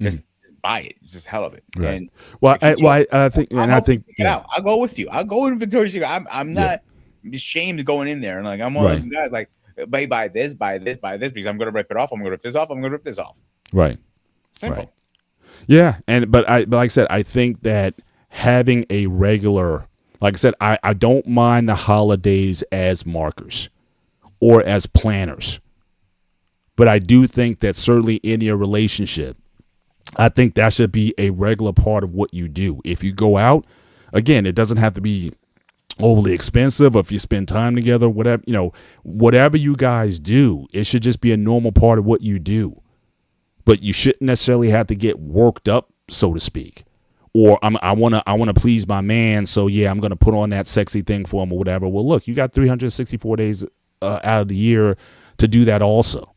mhm. Just buy it. It's just hell of it. Right. And Well, if you need I think, I'll and I help you think, pick it yeah, out. I'll go with you. I'll go in Victoria's Secret. I'm yeah, not ashamed of going in there. And like I'm one of right, those guys like buy this, buy this, buy this because I'm gonna rip it off. I'm gonna rip this off. I'm gonna rip this off. right, right. Simple. Yeah, but like I said, I think that having a regular, like I said, I don't mind the holidays as markers or as planners, but I do think that certainly in your relationship, I think that should be a regular part of what you do. If you go out, again, it doesn't have to be overly expensive, or if you spend time together, whatever, whatever you guys do, it should just be a normal part of what you do. But you shouldn't necessarily have to get worked up, so to speak. Or I wanna please my man, so yeah, I'm gonna put on that sexy thing for him or whatever. Well, look, you got 364 days out of the year to do that also.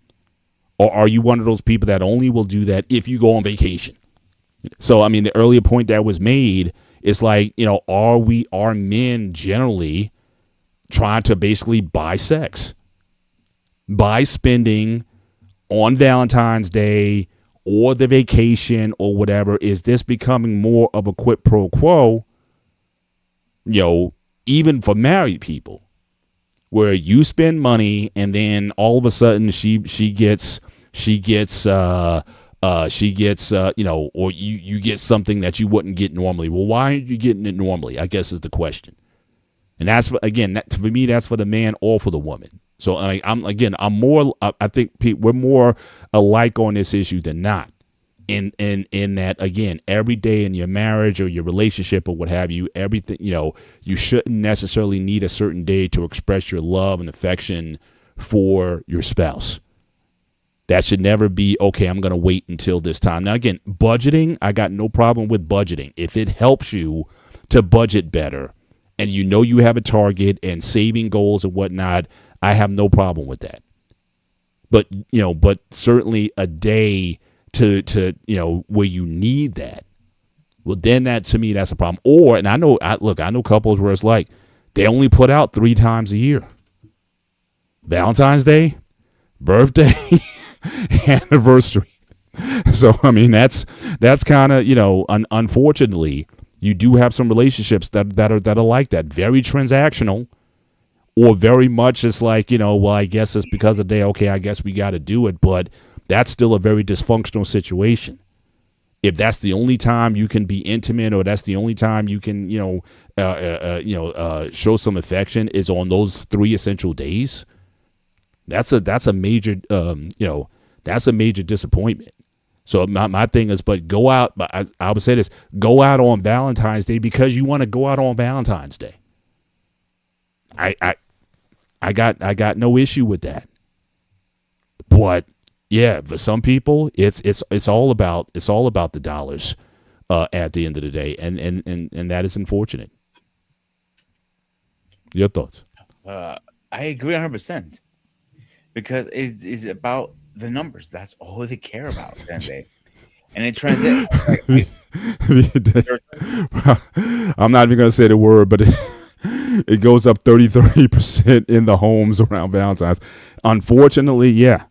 Or are you one of those people that only will do that if you go on vacation? So I mean, the earlier point that was made is like, are men generally trying to basically buy sex, by spending on Valentine's Day or the vacation or whatever? Is this becoming more of a quid pro quo, even for married people, where you spend money and then all of a sudden or you get something that you wouldn't get normally. Well, why aren't you getting it normally, I guess is the question. And that's for me, that's for the man or for the woman. So I'm more. I think we're more alike on this issue than not. In that, again, every day in your marriage or your relationship or what have you, everything, you shouldn't necessarily need a certain day to express your love and affection for your spouse. That should never be, okay, I'm going to wait until this time. Now, again, budgeting, I got no problem with budgeting. If it helps you to budget better and you have a target and saving goals and whatnot, I have no problem with that. But, but certainly a day to where you need that, well, then that, to me, that's a problem. Or, and I know couples where it's like they only put out 3 times a year: Valentine's Day, birthday, anniversary. So I mean, that's kind of, unfortunately, you do have some relationships that are like that, very transactional, or very much it's like, well, I guess it's because of the day, okay, I guess we got to do it. But that's still a very dysfunctional situation. If that's the only time you can be intimate, or that's the only time you can show some affection, is on those 3 essential days, that's a major that's a major disappointment. So my thing is, but go out. But I would say this: go out on Valentine's Day because you want to go out on Valentine's Day. I got no issue with that. But yeah, for some people, it's all about the dollars at the end of the day, and that is unfortunate. Your thoughts? I agree 100% because it's about the numbers. That's all they care about at the end of the day. And it translates. I'm not even going to say the word, but it goes up 33% in the homes around Valentine's. Unfortunately, yeah.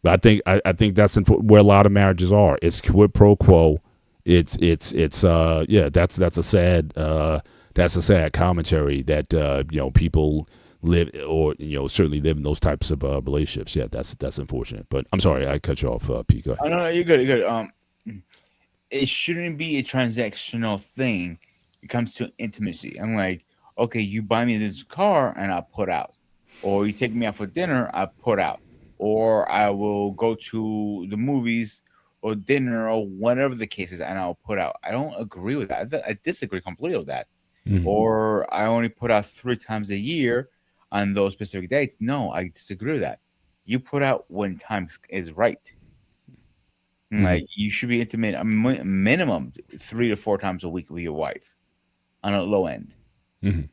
But I think that's where a lot of marriages are. It's quid pro quo. It's yeah. That's a sad commentary that people live, or certainly live in those types of relationships. Yeah, that's unfortunate. But I'm sorry, I cut you off, Pete. Go ahead. Oh, no, you're good. You're good. It shouldn't be a transactional thing. It comes to intimacy. I'm like, okay, you buy me this car and I put out, or you take me out for dinner, I put out. or I will go to the movies or dinner or whatever the case is, and I'll put out. I don't agree with that. I disagree completely with that. Mhm. Or I only put out 3 times a year on those specific dates. No, I disagree with that. You put out when time is right. Mhm. Like you should be intimate a minimum 3 to 4 times a week with your wife on a low end. Mhm.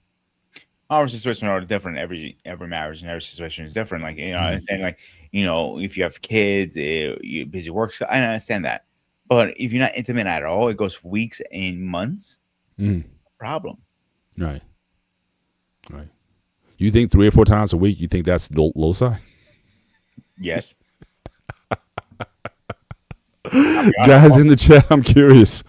Our situations are different. Every marriage and every situation is different. Like I Mhm. understand. Like if you have kids, you busy work. So I understand that. But if you're not intimate at all, it goes weeks and months. Mhm. Problem. Right. Right. You think 3 or 4 times a week? You think that's low side? Yes. Guys in the chat, I'm curious.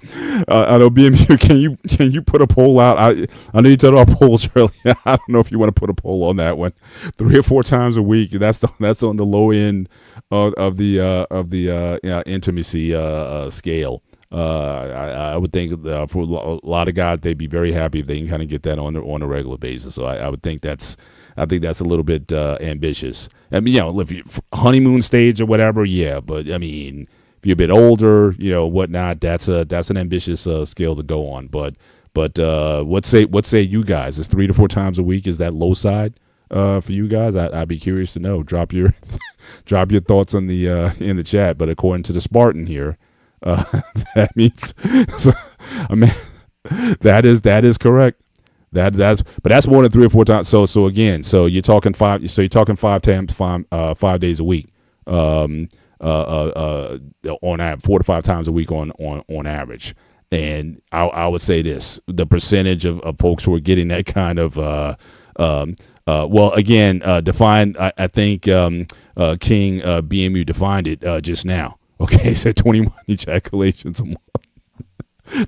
I know BMU. Can you put a poll out? I know you talked about polls earlier. I don't know if you want to put a poll on that one. 3 or 4 times a week. That's on the low end of the intimacy scale. I would think for a lot of guys, they'd be very happy if they can kind of get that on a regular basis. So I would think that's a little bit ambitious. I mean, if you honeymoon stage or whatever, yeah. But I mean, if you're a bit older, whatnot, that's an ambitious scale to go on. But what say you guys? Is 3 to 4 times a week? Is that low side for you guys? I'd be curious to know. Drop your drop your thoughts on the in the chat. But according to the Spartan here, that means so, I mean that is correct. That's more than 3 or 4 times. So again, you're talking 5 days a week. On 4 to 5 times a week on average. And I would say this: the percentage of folks who are getting that kind of defined. I think King BMU defined it just now. Okay, so 21 ejaculations a month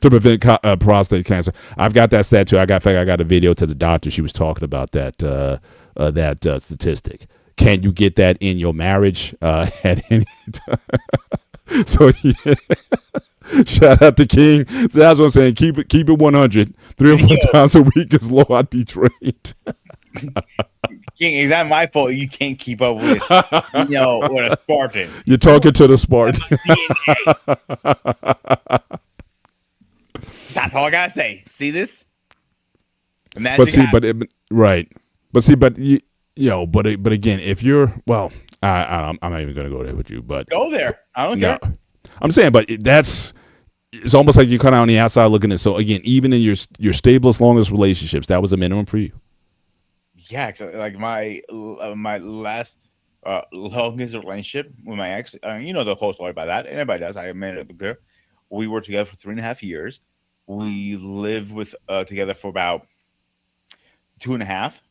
to prevent prostate cancer. I've got that stat too. I got a video to the doctor. She was talking about that statistic. Can you get that in your marriage at any time? So yeah. Shout out to King. So that's what I'm saying. Keep it 100. 3 or 4 times a week is low. I'd be trained. King, is that my fault? You can't keep up with with a Spartan. You're talking to the Spartan. That's all I gotta say. See this? Right. But again, if you're I'm not even gonna go there with you. But go there. I don't care. I'm saying, but it's almost like you're kind of on the outside looking at. So again, even in your stablest, longest relationships, that was a minimum for you. Yeah, actually, like my last longest relationship with my ex. The whole story about that. Anybody does. I met a girl. We were together for 3.5 years. We lived together for about 2.5,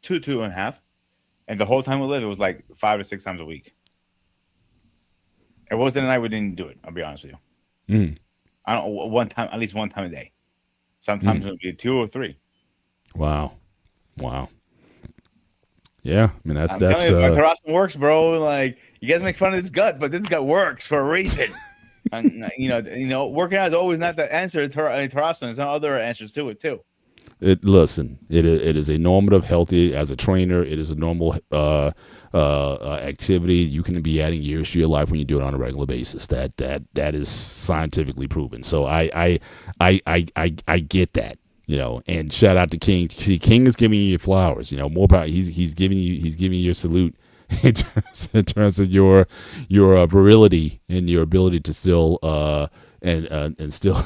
2.5, and the whole time we lived, it was like 5 to 6 times a week. It wasn't a night we didn't do it. I'll be honest with you. Mm. I don't at least one time a day. Sometimes it would be 2 or 3. Wow. Yeah, I mean that's Tarascan works, bro. Like you guys make fun of this gut, but this gut works for a reason. And working out is always not the answer. Tarascan, there's other answers to it too. It is a normative, healthy as a trainer. It is a normal activity. You can be adding years to your life when you do it on a regular basis. That is scientifically proven. So I get that. And shout out to King. See, King is giving you your flowers. More power. He's giving you your salute in terms of your virility and your ability to still and still.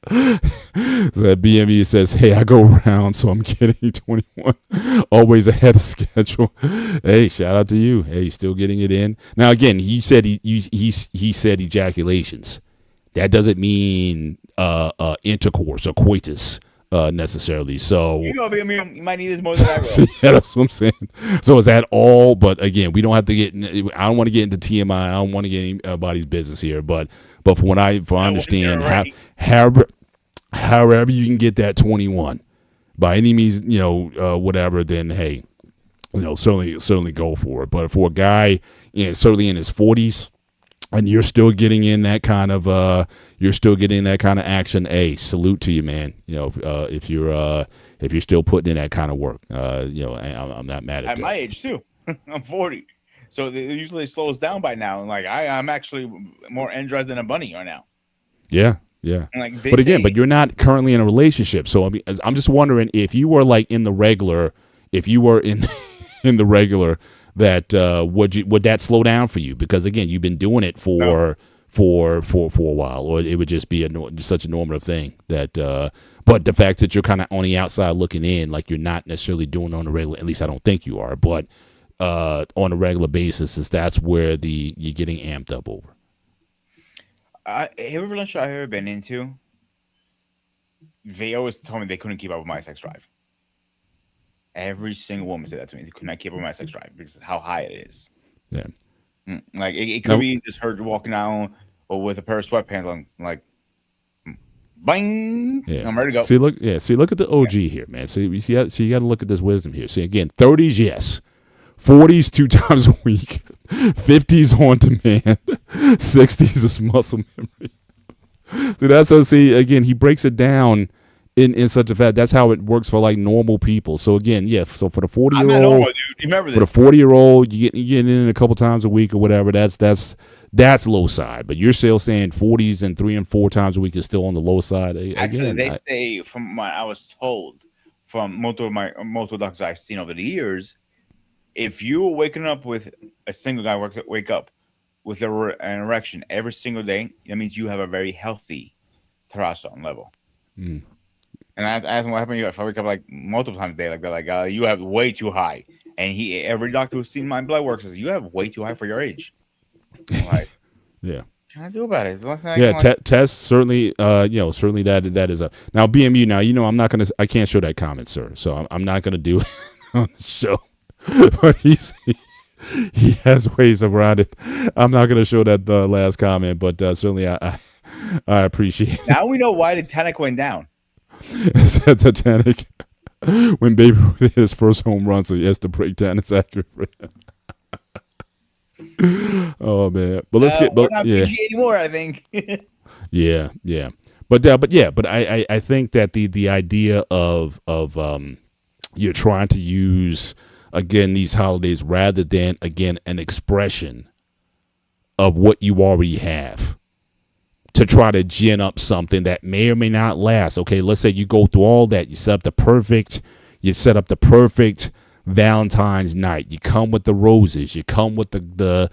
So that BME says, "Hey, I go around, so I'm getting 21, always ahead of schedule." Hey, shout out to you. Hey, still getting it in. Now again, he said he said ejaculations. That doesn't mean intercourse or coitus necessarily. So you might need this more than I will. Yeah, that's what I'm saying. So is that all? But again, we don't have to get. I don't want to get into TMI. I don't want to get anybody's business here. But from what I understand, however you can get that 21 by any means, whatever, then hey, certainly go for it. But for a guy, certainly in his 40s, and you're still getting in that kind of action, hey, salute to you, man. If you're still putting in that kind of work, I'm not mad at that. At my age too. I'm 40. So it usually slows down by now. And like I'm actually more energized than a bunny right now. Yeah, yeah. And like they But again, say, but you're not currently in a relationship. So I mean, I'm just wondering if you were like in the regular, if you were in in the regular, that would that slow down for you? Because again, you've been doing it no. for a while, or it would just be such a normative thing that. But the fact that you're kind of on the outside looking in, like you're not necessarily doing it on a regular. At least I don't think you are. But on a regular basis, is that's where you're getting amped up over. Every relationship I've ever been into, they always told me they couldn't keep up with my sex drive. Every single woman said that to me. They could not keep up with my sex drive because of how high it is. Yeah. Like it could Nope. be just her walking out or with a pair of sweatpants on, like, bang, Yeah. I'm ready to go. See, look at the OG here, man. So you got to look at this wisdom here. See, again, 30s, yes. 40s 2 times a week. 50s on demand. 60s is muscle memory. So that's how, see, again, he breaks it down in such a fact. That's how it works for like normal people. So again, yeah. So for the 40-year-old, I'm not normal, dude. You remember for this? the 40-year-old, you get in a couple times a week or whatever. That's low side. But you're still saying 40s and 3 and 4 times a week is still on the low side. Actually, Again, they say from what I was told from multiple doctors I've seen over the years, if you're waking up with a single guy wake up with an erection every single day, that means you have a very healthy testosterone level. Mm. And I asked him what happened if I wake up like multiple times a day, like they're like, you have way too high. And every doctor who's seen my blood work says you have way too high for your age. I'm like, yeah. what can I do about it? Test certainly, certainly that is a now BMU. Now I can't show that comment, sir. So I'm not gonna do it on the show. But he has ways around it. I'm not gonna show that last comment, but certainly I appreciate it. Now we know why the Titanic went down. It's at Titanic when Baby hit his first home run, so he has to break down. It's accurate for him. Oh man, but let's get. We're But not yeah, PG anymore, I think. yeah. But I think that the idea of you're trying to use again these holidays rather than again an expression of what you already have to try to gin up something that may or may not last. Okay, let's say you go through all that, you set up the perfect Valentine's night. You come with the roses, you come with the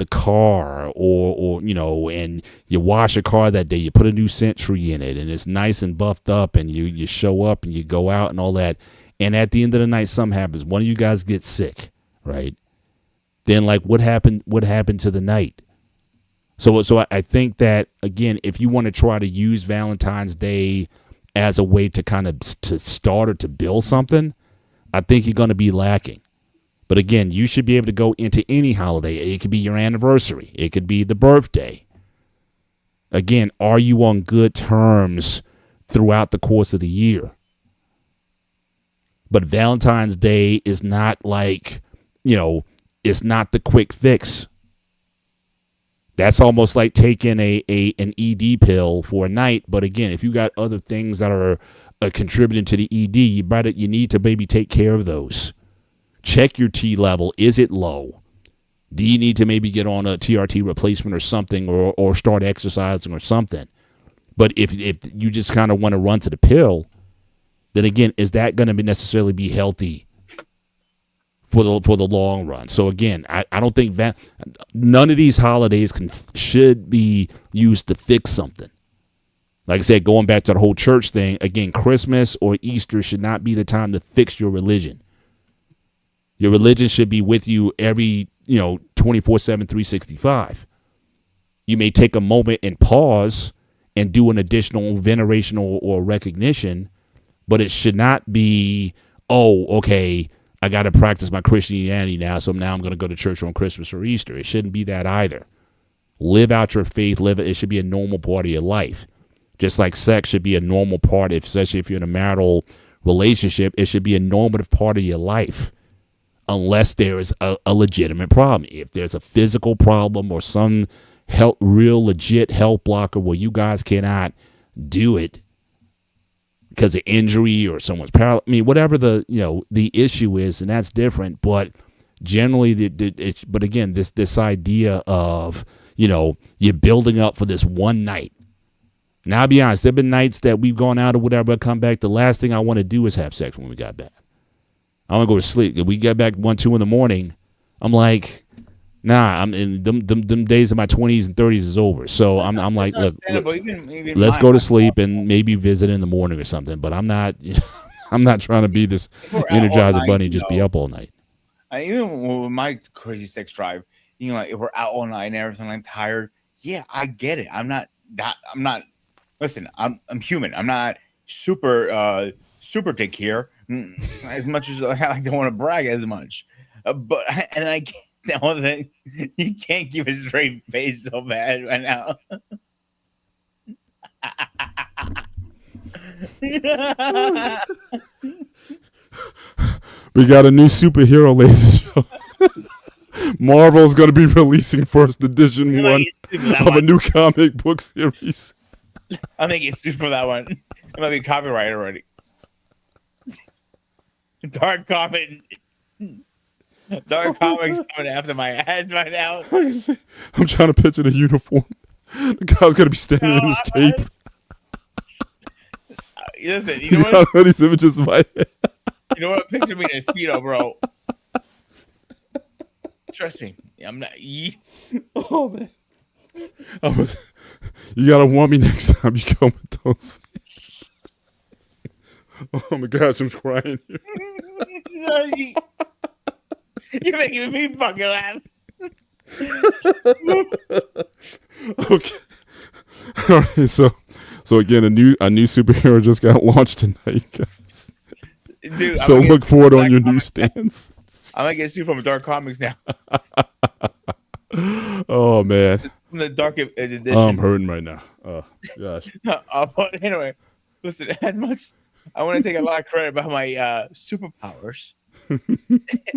car, or and you wash your car that day. You put a new Century in it, and it's nice and buffed up, and you show up and you go out and all that. And at the end of the night, something happens. One of you guys gets sick, right? Then like what happened? What happened to the night? So I think that again, if you want to try to use Valentine's Day as a way to kind of to start or to build something, I think you're going to be lacking. But again, you should be able to go into any holiday. It could be your anniversary. It could be the birthday. Again, are you on good terms throughout the course of the year? But Valentine's Day is not like, it's not the quick fix. That's almost like taking an ED pill for a night. But again, if you got other things that are contributing to the ED, you need to maybe take care of those. Check your T level. Is it low? Do you need to maybe get on a TRT replacement or something, or start exercising or something? But if you just kind of want to run to the pill, then again, is that going to necessarily be healthy for the long run? So again, I don't think that none of these holidays should be used to fix something. Like I said, going back to the whole church thing, again, Christmas or Easter should not be the time to fix your religion. Your religion should be with you every, 24/7, 365. You may take a moment and pause and do an additional veneration or recognition, but it should not be, okay, I got to practice my Christianity now, so now I'm going to go to church on Christmas or Easter. It shouldn't be that either. Live out your faith. It should be a normal part of your life. Just like sex should be a normal part, especially if you're in a marital relationship, it should be a normative part of your life, unless there is a legitimate problem. If there's a physical problem or some real legit health blocker where you guys cannot do it because of injury or someone's paralyzed, whatever the issue is, and that's different. But generally, but again, this idea of, you're building up for this one night. Now, I'll be honest, there have been nights that we've gone out or whatever, come back. The last thing I want to do is have sex when we got back. I want to go to sleep. If we get back 1, 2 in the morning, I'm like, nah, I'm in them days of my 20s and 30s is over. So I'm like, look, even let's go to sleep and maybe visit in the morning or something. But I'm not I'm not trying to be this Energizer Bunny and just be up all night. Even with my crazy sex drive, like if we're out all night and everything, I'm tired. Yeah, I get it. I'm not. Listen, I'm human. I'm not super dick here. As much as I don't want to brag as much, but I get that one thing. You can't keep a straight face so bad right now. We got a new superhero, ladies and gentlemen. Marvel's going to be releasing first edition one of a new comic book series. I think it's super for that one. It might be copyrighted already. Dark Comics coming after my ass right now. I'm trying to picture the uniform. The guy's going to be standing in his cape. Listen, you know what? These images in my head. You know what? Picture me in a speedo, bro. Trust me, I'm not. Oh man, you gotta warn me next time you come with those. Oh my gosh, I'm crying. You're making me fucking laugh. Okay. All right. So again, a new superhero just got launched tonight, guys. Dude, so look forward on your newsstands. I might get sued from Dark Comics now. Oh man, from the Dark edition. Oh, I'm hurting right now. Oh gosh. But anyway, listen. As much I want to take a lot of credit about my superpowers.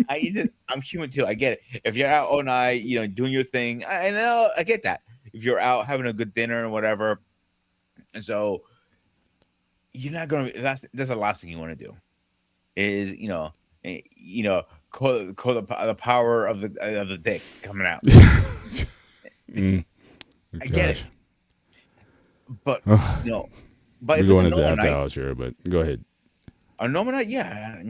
I'm human too. I get it. If you're out all night, doing your thing, I get that. If you're out having a good dinner or whatever, so you're not gonna. That's the last thing you want to do. Is call the power of the dicks coming out. I get it, but but we're if going it's into after hours here, but go ahead. A normal night, yeah,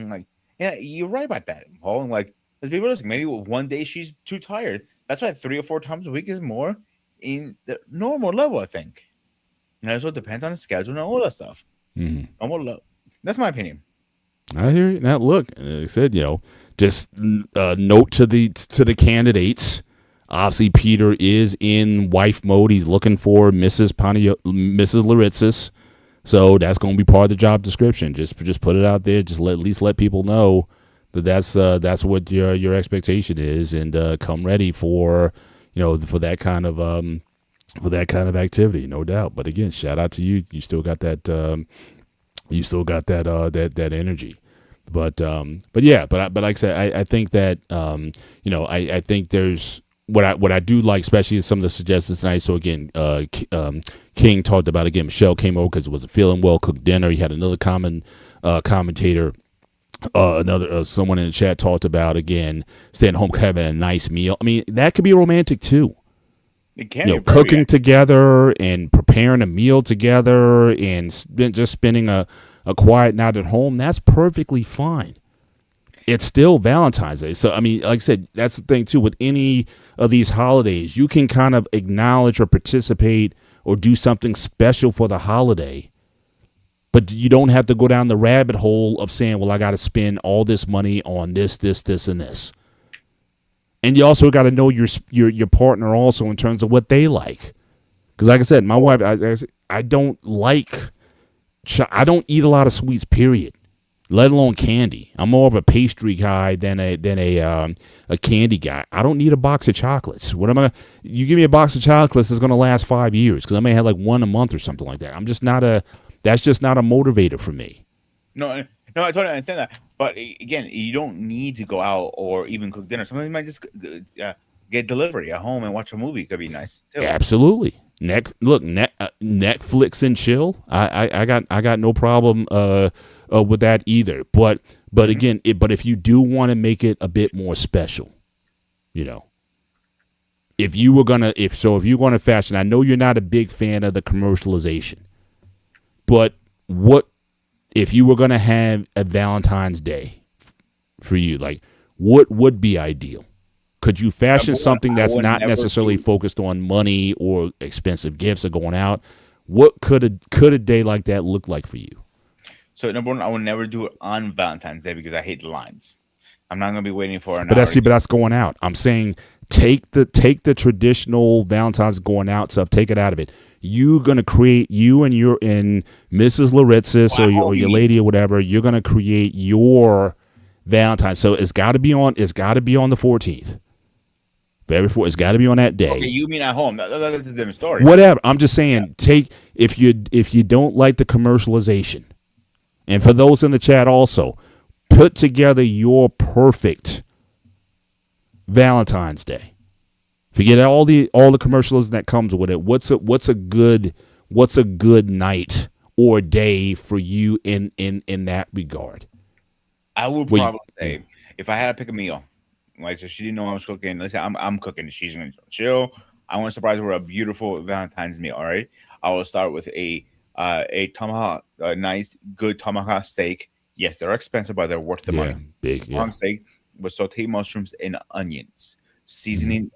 you're right about that, Paul. And let's be realistic. Maybe one day she's too tired. That's why 3 or 4 times a week is more in the normal level, I think. So it depends on the schedule and all that stuff. Normal level. That's my opinion. I hear you. Now look, like I said, just note to the candidates. Obviously, Peter is in wife mode. He's looking for Mrs. Laritzis. So that's going to be part of the job description. Just put it out there. Just at least let people know that's what your expectation is, and come ready for that kind of activity, no doubt. But again, shout out to you. You still got that. That energy. But like I said, I think that I think there's what I do like, especially some of the suggestions tonight. So again, King talked about, again, Michelle came over because it was a feeling well cooked dinner. He had another commentator, someone in the chat talked about, again, staying home, having a nice meal. I mean, that could be romantic too. It can cooking together and preparing a meal together and just spending a quiet night at home. That's perfectly fine. It's still Valentine's Day. So, I mean, like I said, that's the thing, too. With any of these holidays, you can kind of acknowledge or participate or do something special for the holiday. But you don't have to go down the rabbit hole of saying, well, I got to spend all this money on this, and this. And you also got to know your partner also in terms of what they like. Because like I said, my wife, I don't eat a lot of sweets, period. Let alone candy. I'm more of a pastry guy than a candy guy. I don't need a box of chocolates. You give me a box of chocolates that's going to last 5 years because I may have like one a month or something like that. That's just not a motivator for me. No, I totally understand that. But again, you don't need to go out or even cook dinner. Sometimes you might just get delivery at home and watch a movie. Could be nice too. Absolutely. Netflix and chill. I got no problem with that either. But But again, but if you do want to make it a bit more special, you know, if you're gonna fashion, I know you're not a big fan of the commercialization, but what if you were gonna have a Valentine's Day for you? Like, what would be ideal? Could you fashion something that's not necessarily focused on money or expensive gifts or going out? What could a day like that look like for you? So number one, I would never do it on Valentine's Day because I hate the lines. I'm not gonna be waiting for an But hour. that's going out. I'm saying take the traditional Valentine's going out stuff, take it out of it. You're gonna create you and Mrs. Loritzis or your lady or whatever. You're gonna create your Valentine's. So it's got to be on the 14th. It's got to be on that day. Okay, you mean at home? That's a different story. Whatever. I'm just saying, if you don't like the commercialization, and for those in the chat also, put together your perfect Valentine's Day. Forget all the commercialism that comes with it. What's a good night or day for you in that regard? I would probably say if I had to pick a meal. Like, so she didn't know I was cooking. Let's say I'm cooking. She's gonna chill. I want to surprise her with a beautiful Valentine's meal. All right. I will start with a tomahawk, a nice, good tomahawk steak. Yes, they're expensive, but they're worth the money. Big. Yeah. Long steak with sauteed mushrooms and onions, seasoning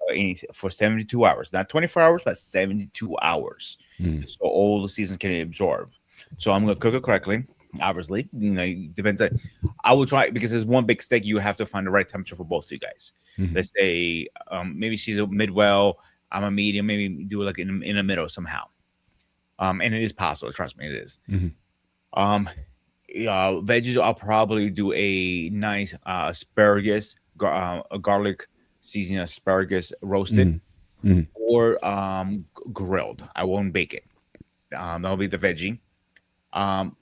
for 72 hours, not 24 hours, but 72 hours. So all the seasons can absorb. So I'm gonna cook it correctly. Obviously, it depends on. I will try because there's one big steak. You have to find the right temperature for both of you guys. Let's say maybe she's a mid-well, I'm a medium. Maybe do it like in the middle somehow. And it is possible. Trust me, it is. Veggies. I'll probably do a nice asparagus, a garlic seasoned asparagus roasted, or grilled. I won't bake it. That'll be the veggie.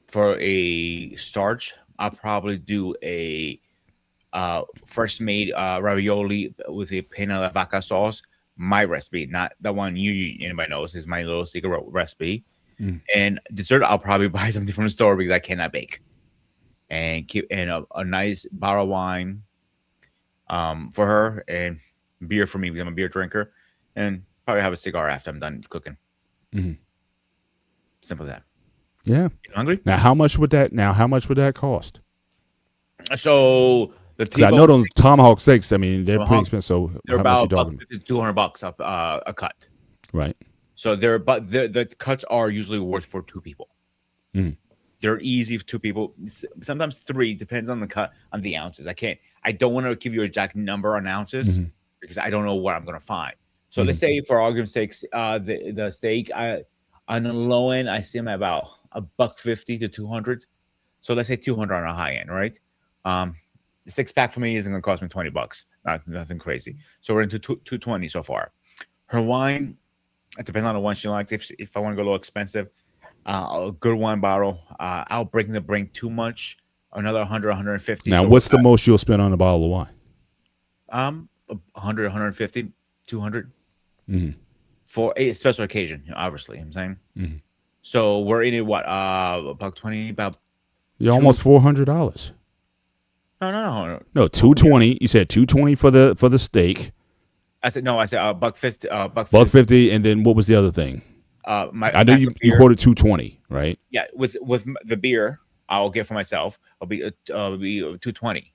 For a starch, I'll probably do a fresh made ravioli with a pena la vaca sauce. My recipe, not the one anybody knows, is my little secret recipe. And dessert, I'll probably buy something from the store because I cannot bake. And keep a nice bottle of wine for her, and beer for me because I'm a beer drinker, and probably have a cigar after I'm done cooking. Simple as that. Yeah. You hungry? Now, how much would that cost? So I know those tomahawk steaks. I mean, they're pretty expensive. So they're how about $200 a cut. Right. So the cuts are usually worth for two people. They're easy for two people. Sometimes three, depends on the cut, on the ounces. I don't want to give you a exact number on ounces because I don't know what I'm gonna find. So let's say, for argument's sake, the steak, on the low end, I see them at about $150 to $200. So let's say 200 on a high end, right? The 6-pack for me isn't gonna cost me $20. Nothing crazy. So we're into 220 so far. Her wine, it depends on the one she likes. If I want to go a little expensive, a good wine bottle, I'll bring too much. Another 100, 150. Now, what's the most you'll spend on a bottle of wine? 100, 150, 200 for a special occasion. Obviously, I'm saying. So we're in it. What? $120. About. You're almost $400. No. No, 220. You said 220 for the steak. I said no. I said $150. $150, and then what was the other thing? I know you quoted 220, right? Yeah, with the beer I'll get for myself, I'll be 220.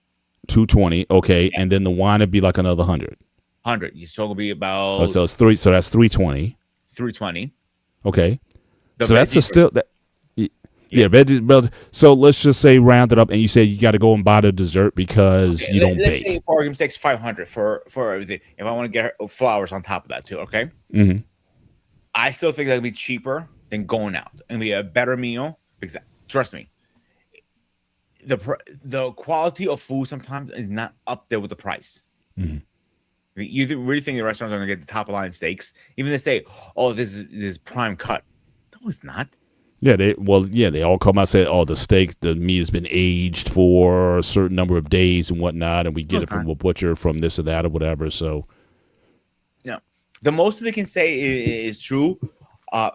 220, okay, yeah. And then the wine would be like another 100. 100. So it'll be about. So it's three. So that's 320. 320. Okay. So that's still that. Yeah, veggies. So let's just say round it up, and you say you got to go and buy the dessert because you don't bake. Let's say for argument's sake, $500 for everything. If I want to get her flowers on top of that too, okay. I still think that'd be cheaper than going out and be a better meal because trust me, the quality of food sometimes is not up there with the price. You really think the restaurants are going to get the top of line steaks? Even they say, "Oh, this is prime cut." No, it's not. Yeah, they all come out and say, "Oh, the meat has been aged for a certain number of days and whatnot, and we get it from a butcher from this or that or whatever." So, yeah, the most they can say is true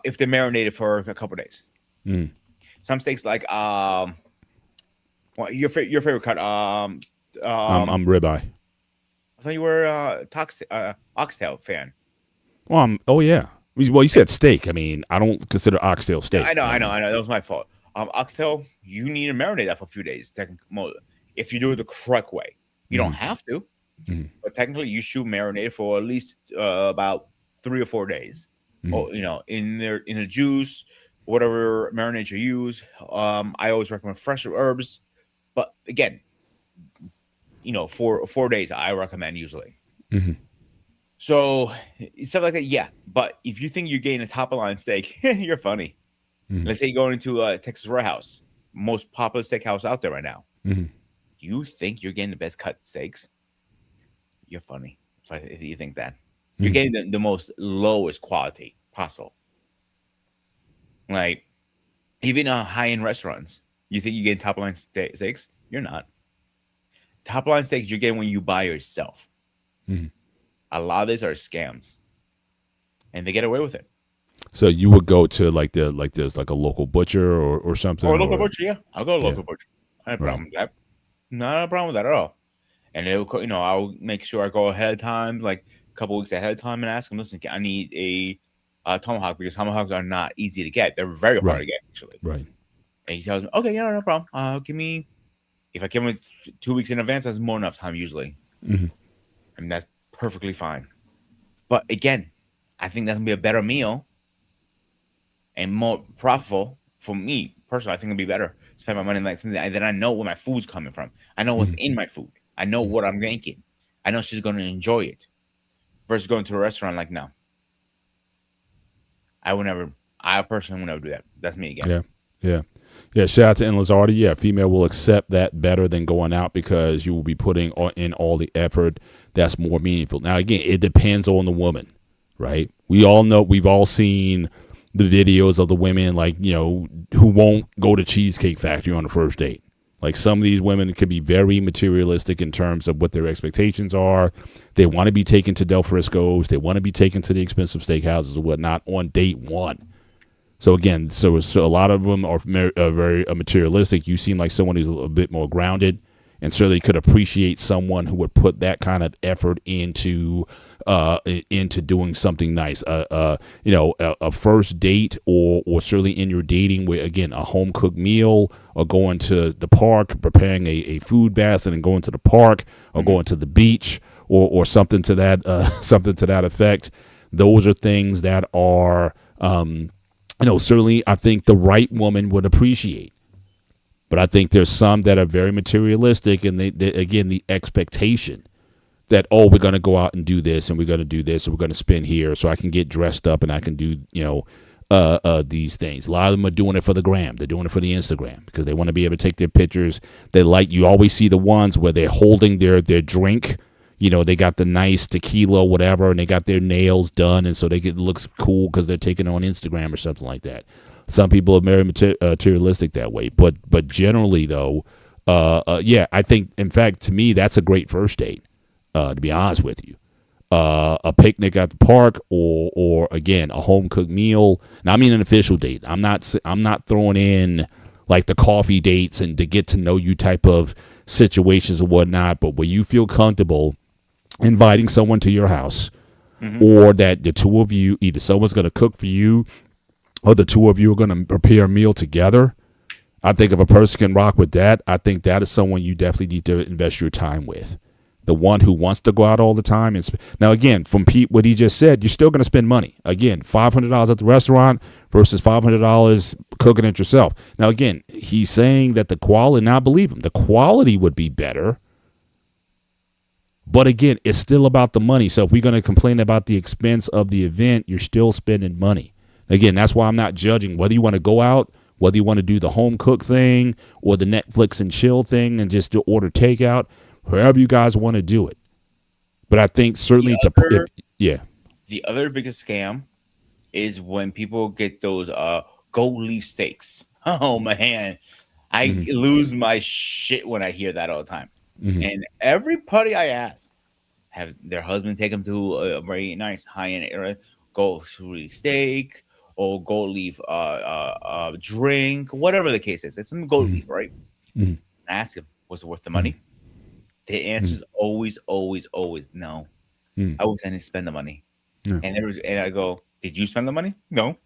if they're marinated for a couple of days. Some steaks like Well, your favorite cut. I'm ribeye. I thought you were oxtail fan. Well, oh yeah. Well, you said steak. I mean, I don't consider oxtail Yeah, steak. I know. That was my fault. Oxtail, you need to marinate that for a few days. If you do it the correct way, you don't Mhm, have to, mhm, but technically, you should marinate for at least about 3 or 4 days. mhm. Or in the juice, whatever marinade you use. I always recommend fresh herbs, but again, for 4 days, I recommend usually. Mhm. So stuff like that, yeah. But if you think you're getting a top of line steak, you're funny. Mhm. Let's say you're going into a Texas Roadhouse, most popular steakhouse out there right now. Mhm. You think you're getting the best cut steaks? You're funny if you think that. You're Mhm. getting the most lowest quality possible. Like even high end restaurants, you think you're getting top line steaks? You're not. Top line steaks you're getting when you buy yourself. Mhm. A lot of these are scams, and they get away with it. So you would go to like there's like a local butcher or something Or a local or butcher, yeah. I'll go to a yeah, local butcher. Not a right. problem with that. Not a problem with that at all. And I'll make sure I go ahead of time, like a couple weeks ahead of time, and ask them, listen, I need a tomahawk because tomahawks are not easy to get. They're very hard to Right. get, actually. Right. And he tells me, okay, yeah, no problem. Give me, if I give him 2 weeks in advance, that's more enough time usually. Mhm. And that's perfectly fine. But again, I think that's going to be a better meal and more profitable for me personally. I think it'd be better spend my money like something that I know where my food's coming from. I know what's Mhm. in my food. I know Mhm. what I'm making. I know she's going to enjoy it. Versus going to a restaurant, like, no, I would never. I personally would never do that. That's me again. Yeah. Yeah. Yeah, shout out to Endless Artie. Yeah, female will accept that better than going out because you will be putting in all the effort that's more meaningful. Now, again, it depends on the woman, right? We all know, we've all seen the videos of the women, like, who won't go to Cheesecake Factory on the first date. Like some of these women can be very materialistic in terms of what their expectations are. They want to be taken to Del Frisco's. They want to be taken to the expensive steakhouses or whatnot on date one. So again, so a lot of them are very materialistic. You seem like someone who's a bit more grounded, and certainly could appreciate someone who would put that kind of effort into doing something nice. A first date, or certainly in your dating, with again a home cooked meal, or going to the park, preparing a food basket and going to the park, or Mm-hmm. going to the beach, or something to that something to that effect. Those are things that are. Certainly I think the right woman would appreciate. But I think there's some that are very materialistic, and again, the expectation that, oh, we're going to go out and do this, and we're going to do this, and we're going to spend here so I can get dressed up and I can do, these things. A lot of them are doing it for the gram. They're doing it for the Instagram because they want to be able to take their pictures. You always see the ones where they're holding their drink. They got the nice tequila, whatever, and they got their nails done, and so it looks cool because they're taking it on Instagram or something like that. Some people are very materialistic that way, but generally though, yeah, I think in fact to me that's a great first date. To be honest with you, a picnic at the park, or again a home cooked meal. Now I mean an official date. I'm not throwing in like the coffee dates and to get to know you type of situations or whatnot, but where you feel comfortable inviting someone to your house, Mm-hmm. or that the two of you, either someone's going to cook for you or the two of you are going to prepare a meal together. I think if a person can rock with that, I think that is someone you definitely need to invest your time with. The one who wants to go out all the time. Now, again, from Pete, what he just said, you're still going to spend money. Again, $500 at the restaurant versus $500 cooking it yourself. Now, again, he's saying that the quality, and I believe him, the quality would be better. But again, it's still about the money. So if we're going to complain about the expense of the event, you're still spending money. Again, that's why I'm not judging whether you want to go out, whether you want to do the home cook thing or the Netflix and chill thing and just order takeout, however you guys want to do it. But I think certainly yeah. The other biggest scam is when people get those gold leaf steaks. Oh man, I Mhm. lose my shit when I hear that all the time. Mhm. And everybody I ask have their husband take them to a very nice high end area, gold leaf steak or gold leaf drink, whatever the case is. It's some gold Mhm. leaf, right? Mhm. ask him, was it worth the money? The answer is always, always, always no. I wasn't spend the money. Yeah. And I go, did you spend the money? No.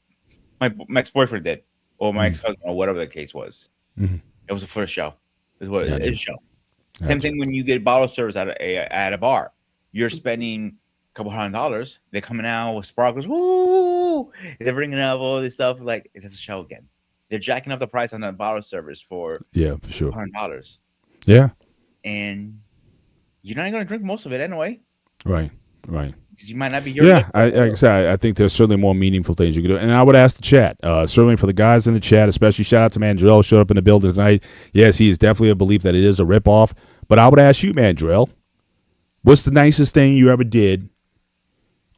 My ex-boyfriend did, or my ex-husband, or whatever the case was. It was for a show. It was a show. Same thing when you get bottle service at a bar. You're spending a couple $100. They're coming out with sparklers. Woo! They're bringing up all this stuff. Like, it's a show again. They're jacking up the price on the bottle service for for sure. $100. Yeah. And you're not going to drink most of it anyway. Right. Because you might not be. Yeah, I think there's certainly more meaningful things you can do. And I would ask the chat, certainly for the guys in the chat, especially shout out to Mandrell, showed up in the building tonight. Yes, he is definitely a belief that it is a ripoff. But I would ask you, Mandrell, what's the nicest thing you ever did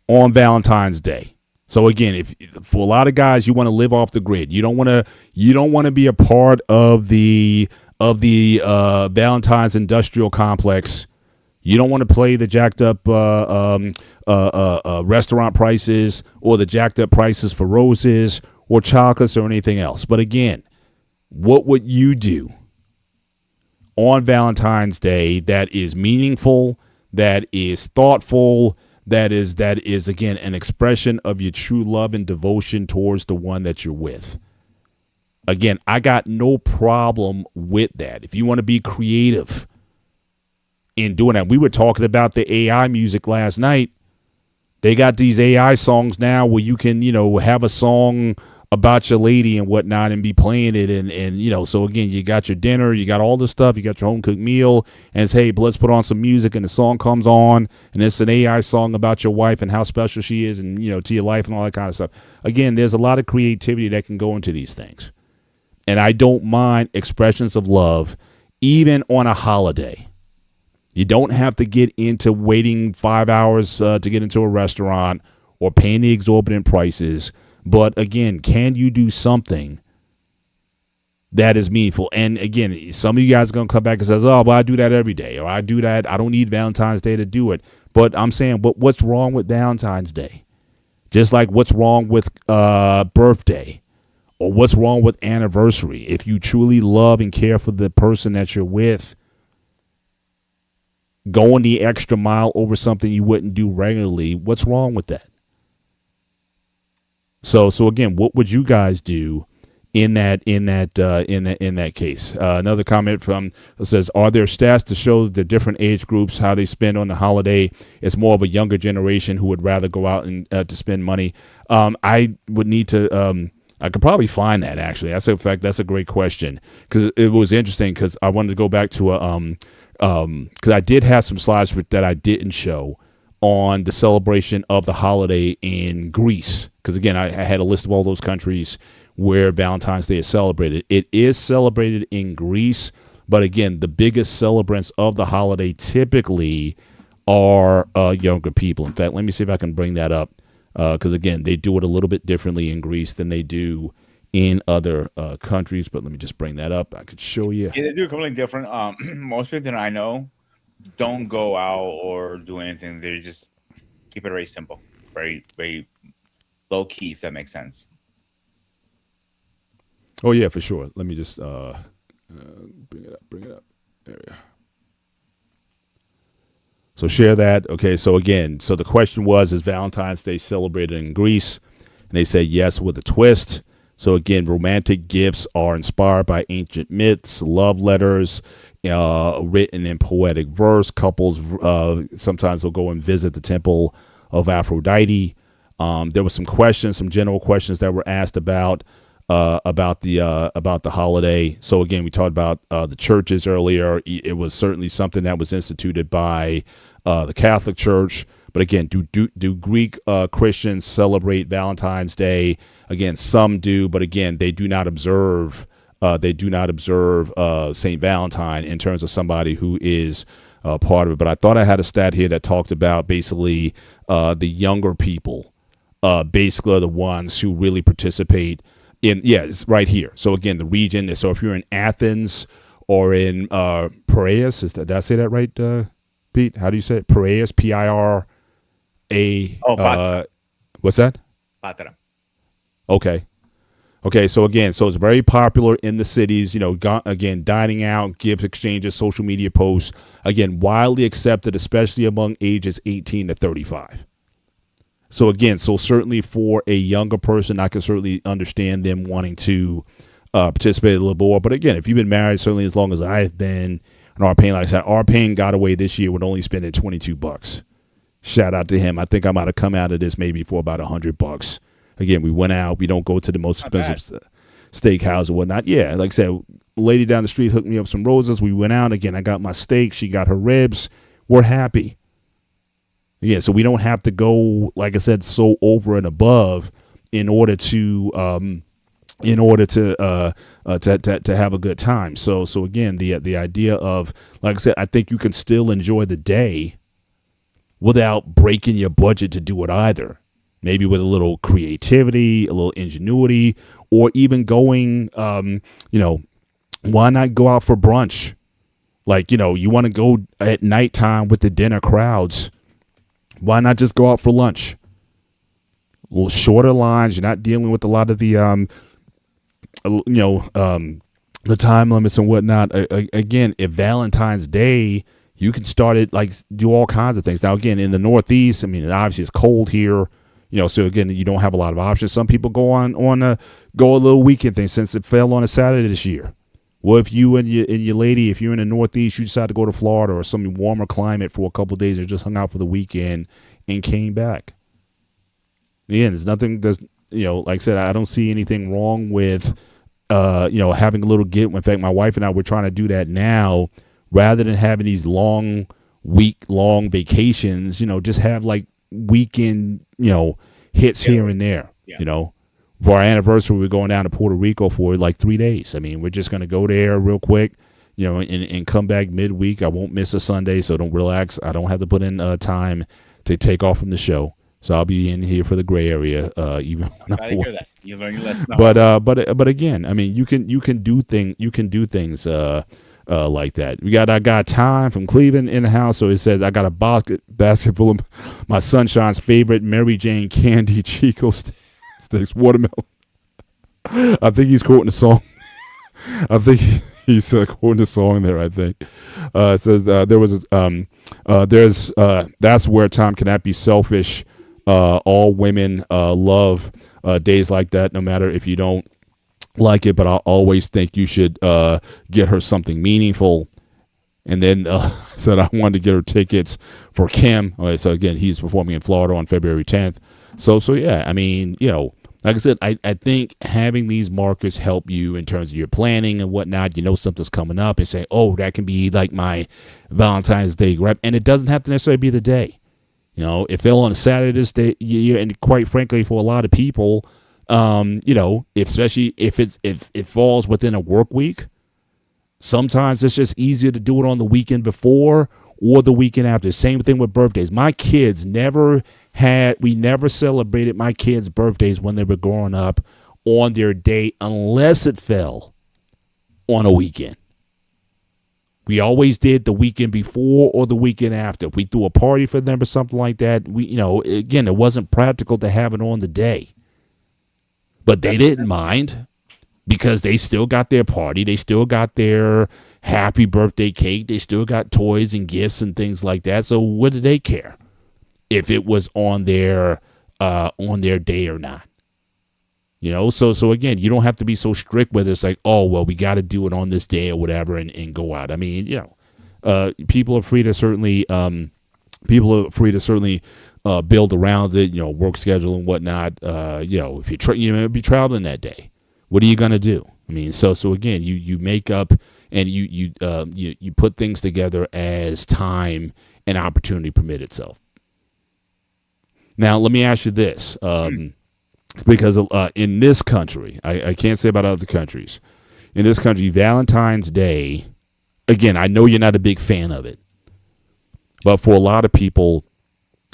on Valentine's Day? So again, if for a lot of guys, you want to live off the grid. You don't want to be a part of the Valentine's industrial complex. You don't want to play the jacked up restaurant prices or the jacked up prices for roses or chocolates or anything else. But again, what would you do on Valentine's Day that is meaningful, that is thoughtful, that is again an expression of your true love and devotion towards the one that you're with? Again, I got no problem with that. If you want to be creative in doing that, we were talking about the AI music last night. They got these AI songs now where you can, have a song about your lady and whatnot and be playing it. And so again, you got your dinner, you got all this stuff, you got your home cooked meal, and it's, hey, let's put on some music, and the song comes on, and it's an AI song about your wife and how special she is and, to your life and all that kind of stuff. Again, there's a lot of creativity that can go into these things. And I don't mind expressions of love, even on a holiday. You don't have to get into waiting 5 hours to get into a restaurant or paying the exorbitant prices. But again, can you do something that is meaningful? And again, some of you guys are going to come back and say, oh, well, I do that every day, or I do that. I don't need Valentine's Day to do it. But I'm saying, but what's wrong with Valentine's Day? Just like what's wrong with birthday, or what's wrong with anniversary? If you truly love and care for the person that you're with, going the extra mile over something you wouldn't do regularly, what's wrong with that? So again, what would you guys do in that case? Another comment from says, are there stats to show the different age groups how they spend on the holiday? It's more of a younger generation who would rather go out and to spend money. I would need to. I could probably find that actually. That's a great question, because it was interesting, because I wanted to go back to because I did have some slides that I didn't show on the celebration of the holiday in Greece. Because again, I had a list of all those countries where Valentine's Day is celebrated. It is celebrated in Greece, but again, the biggest celebrants of the holiday typically are younger people. In fact, let me see if I can bring that up, because again, they do it a little bit differently in Greece than they do in other countries. But let me just bring that up. I could show you. Yeah, they do completely different. Most people that I know don't go out or do anything. They just keep it very simple, very, very low key, if that makes sense. Oh yeah, for sure. Let me just bring it up. There we go. So share that. Okay, so again, so the question was, is Valentine's Day celebrated in Greece? And they said yes, with a twist. So again, romantic gifts are inspired by ancient myths, love letters, written in poetic verse. Couples sometimes will go and visit the temple of Aphrodite. There were some general questions that were asked about the holiday. So again, we talked about the churches earlier. It was certainly something that was instituted by the Catholic Church. But again, do Greek Christians celebrate Valentine's Day? Again, some do, but again, they do not observe. Saint Valentine in terms of somebody who is part of it. But I thought I had a stat here that talked about basically the younger people, basically are the ones who really participate in. Yeah, it's right here. So again, the region. So if you're in Athens or in Piraeus, did I say that right, Pete? How do you say it? Piraeus, Pira. Patra. What's that? Patra. Okay. Okay, so again, so it's very popular in the cities, again, dining out, gift exchanges, social media posts, again, widely accepted, especially among ages 18 to 35. So again, so certainly for a younger person, I can certainly understand them wanting to participate a little more. But again, if you've been married, certainly as long as I've been, and our pain, like I said, our pain got away this year with only spending $22. Shout out to him. I think I might have come out of this maybe for about $100. Again, we went out. We don't go to the most expensive steakhouse or whatnot. Yeah, like I said, lady down the street hooked me up some roses. We went out. Again, I got my steak. She got her ribs. We're happy. Yeah, so we don't have to go, like I said, so over and above in order to have a good time. So again, the idea of, like I said, I think you can still enjoy the day without breaking your budget to do it either. Maybe with a little creativity, a little ingenuity, or even going, why not go out for brunch? Like, you want to go at nighttime with the dinner crowds. Why not just go out for lunch? A little shorter lines. You're not dealing with a lot of the, the time limits and whatnot. Again, if Valentine's Day, you can start it, like, do all kinds of things. Now, again, in the Northeast, I mean, obviously it's cold here. So again, you don't have a lot of options. Some people go a little weekend thing since it fell on a Saturday this year. Well, if you and your lady, if you're in the Northeast, you decide to go to Florida or some warmer climate for a couple of days or just hung out for the weekend and came back. Again, like I said, I don't see anything wrong with, having a little get. In fact, my wife and I, we're trying to do that now rather than having these week-long vacations, just have like weekend, hits here and there, For our anniversary, we're going down to Puerto Rico for like 3 days. I mean, we're just going to go there real quick, and come back midweek. I won't miss a Sunday, so don't relax. I don't have to put in time to take off from the show. So I'll be in here for the gray area, even when I hear that. You learn your lesson. But again, I mean, you can do things like that. I got time from Cleveland in the house, so it says I got a basket full of my sunshine's favorite Mary Jane candy Chico sticks, watermelon. I think he's quoting a song. I think he's quoting a song there. I think it says that's where time cannot be selfish. All women love days like that, no matter if you don't like it, but I always think you should get her something meaningful. And then said I wanted to get her tickets for Kim. Okay, so again, he's performing in Florida on February 10th. So yeah, I mean, like I said, I think having these markers help you in terms of your planning and whatnot. Something's coming up and say, oh, that can be like my Valentine's Day grab. And it doesn't have to necessarily be the day. It fell on a Saturday this day, and quite frankly, for a lot of people, especially if it falls within a work week, sometimes it's just easier to do it on the weekend before or the weekend after. Same thing with birthdays. My kids never celebrated my kids' birthdays when they were growing up on their day unless it fell on a weekend. We always did the weekend before or the weekend after. If we threw a party for them or something like that, again, it wasn't practical to have it on the day. But they didn't mind because they still got their party. They still got their happy birthday cake. They still got toys and gifts and things like that. So what did they care if it was on their day or not? So again, you don't have to be so strict with it. It's like, oh, well, we got to do it on this day or whatever and go out. I mean, people are free to certainly build around it, work schedule and whatnot. If you're be traveling that day, what are you going to do? I mean, so again, you make up and you put things together as time and opportunity permit itself. Now, let me ask you this. Because in this country, I can't say about other countries. In this country, Valentine's Day, again, I know you're not a big fan of it, but for a lot of people,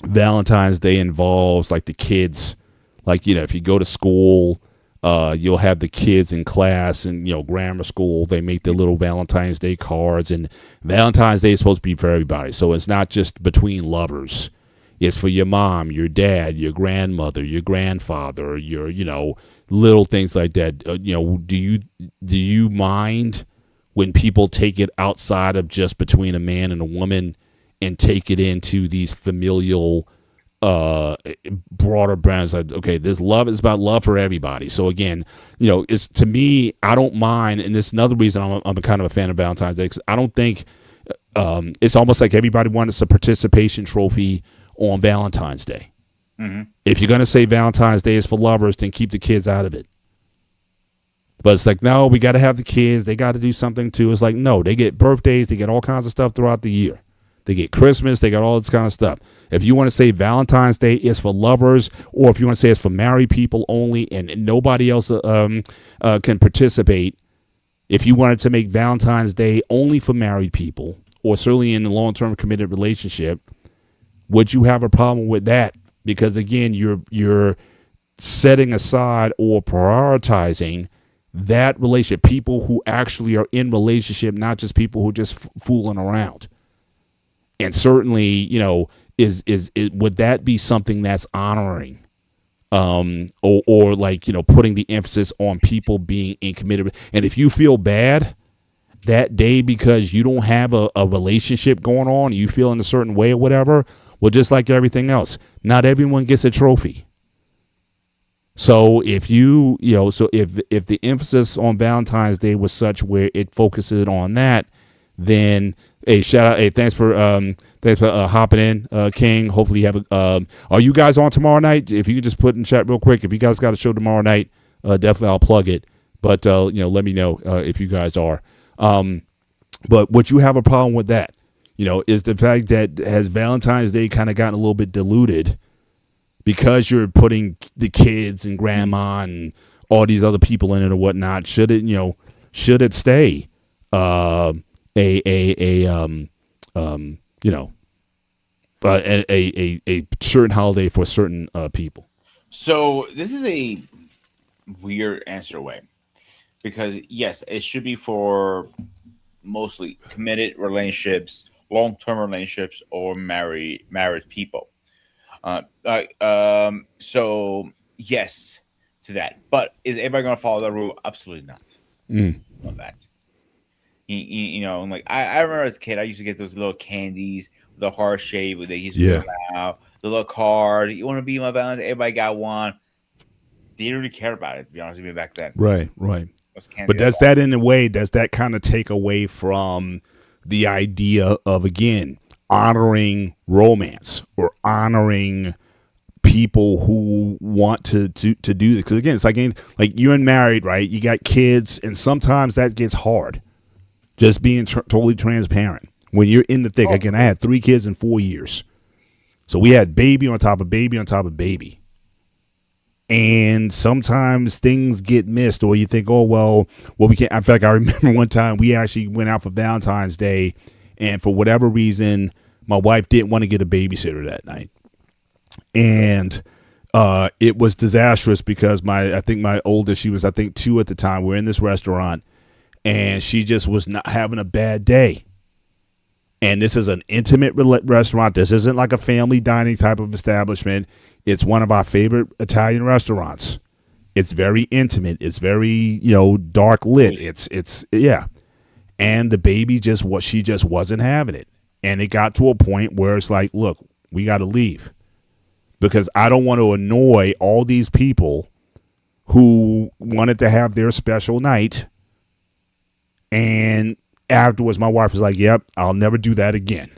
Valentine's Day involves like the kids, like, if you go to school, you'll have the kids in class and, grammar school, they make their little Valentine's Day cards, and Valentine's Day is supposed to be for everybody. So it's not just between lovers. It's for your mom, your dad, your grandmother, your grandfather, your, little things like that. Do you mind when people take it outside of just between a man and a woman and take it into these familial broader brands? Like, okay, this love is about love for everybody. So again, it's, to me, I don't mind, and this is another reason I'm a kind of a fan of Valentine's Day, because I don't think it's almost like everybody wants a participation trophy on Valentine's Day. Mm-hmm. If you're going to say Valentine's Day is for lovers, then keep the kids out of it. But it's like, no, we got to have the kids. They got to do something too. It's like, no, they get birthdays. They get all kinds of stuff throughout the year. They get Christmas. They got all this kind of stuff. If you want to say Valentine's Day is for lovers, or if you want to say it's for married people only and nobody else can participate, if you wanted to make Valentine's Day only for married people, or certainly in a long-term committed relationship, would you have a problem with that? Because again, you're setting aside or prioritizing that relationship, people who actually are in relationship, not just people who are just fooling around. And certainly, is would that be something that's honoring, or like, putting the emphasis on people being in committed? And if you feel bad that day because you don't have a relationship going on, you feel in a certain way or whatever, well, just like everything else, not everyone gets a trophy. So if if the emphasis on Valentine's Day was such where it focuses on that, then hey, shout out, hey, thanks for hopping in, King. Hopefully you have are you guys on tomorrow night? If you could just put in chat real quick, if you guys got a show tomorrow night, definitely I'll plug it. But let me know if you guys are. But would you have a problem with that? Is the fact that has Valentine's Day kind of gotten a little bit diluted because you're putting the kids and grandma and all these other people in it or whatnot? Should it stay a certain holiday for certain people? So this is a weird answer way, because yes, it should be for mostly committed relationships, long-term relationships, or married people. So yes to that, but is everybody going to follow the rule? Absolutely not. On that. And like I remember as a kid, I used to get those little candies with a heart shape where they used to put out the little card. You want to be my Valentine? Everybody got one. They didn't really care about it, to be honest with me, back then. Right. But does that, in a way, does that kind of take away from the idea of, again, honoring romance or honoring people who want to do this? Because again, it's like you're married, right? You got kids, and sometimes that gets hard. Just being totally transparent when you're in the thick. Again, I had 3 kids in 4 years, so we had baby on top of baby on top of baby. And sometimes things get missed, or you think, oh, well, we can't. In fact, I remember one time we actually went out for Valentine's Day, and for whatever reason, my wife didn't want to get a babysitter that night. And it was disastrous because I think my oldest, she was, I think, 2 at the time. We're in this restaurant, and she just was not having a bad day. And this is an intimate restaurant. This isn't like a family dining type of establishment. It's one of our favorite Italian restaurants. It's very intimate. It's very, dark lit. It's And the baby she just wasn't having it. And it got to a point where it's like, look, we got to leave, because I don't want to annoy all these people who wanted to have their special night. And afterwards, my wife was like, yep, I'll never do that again.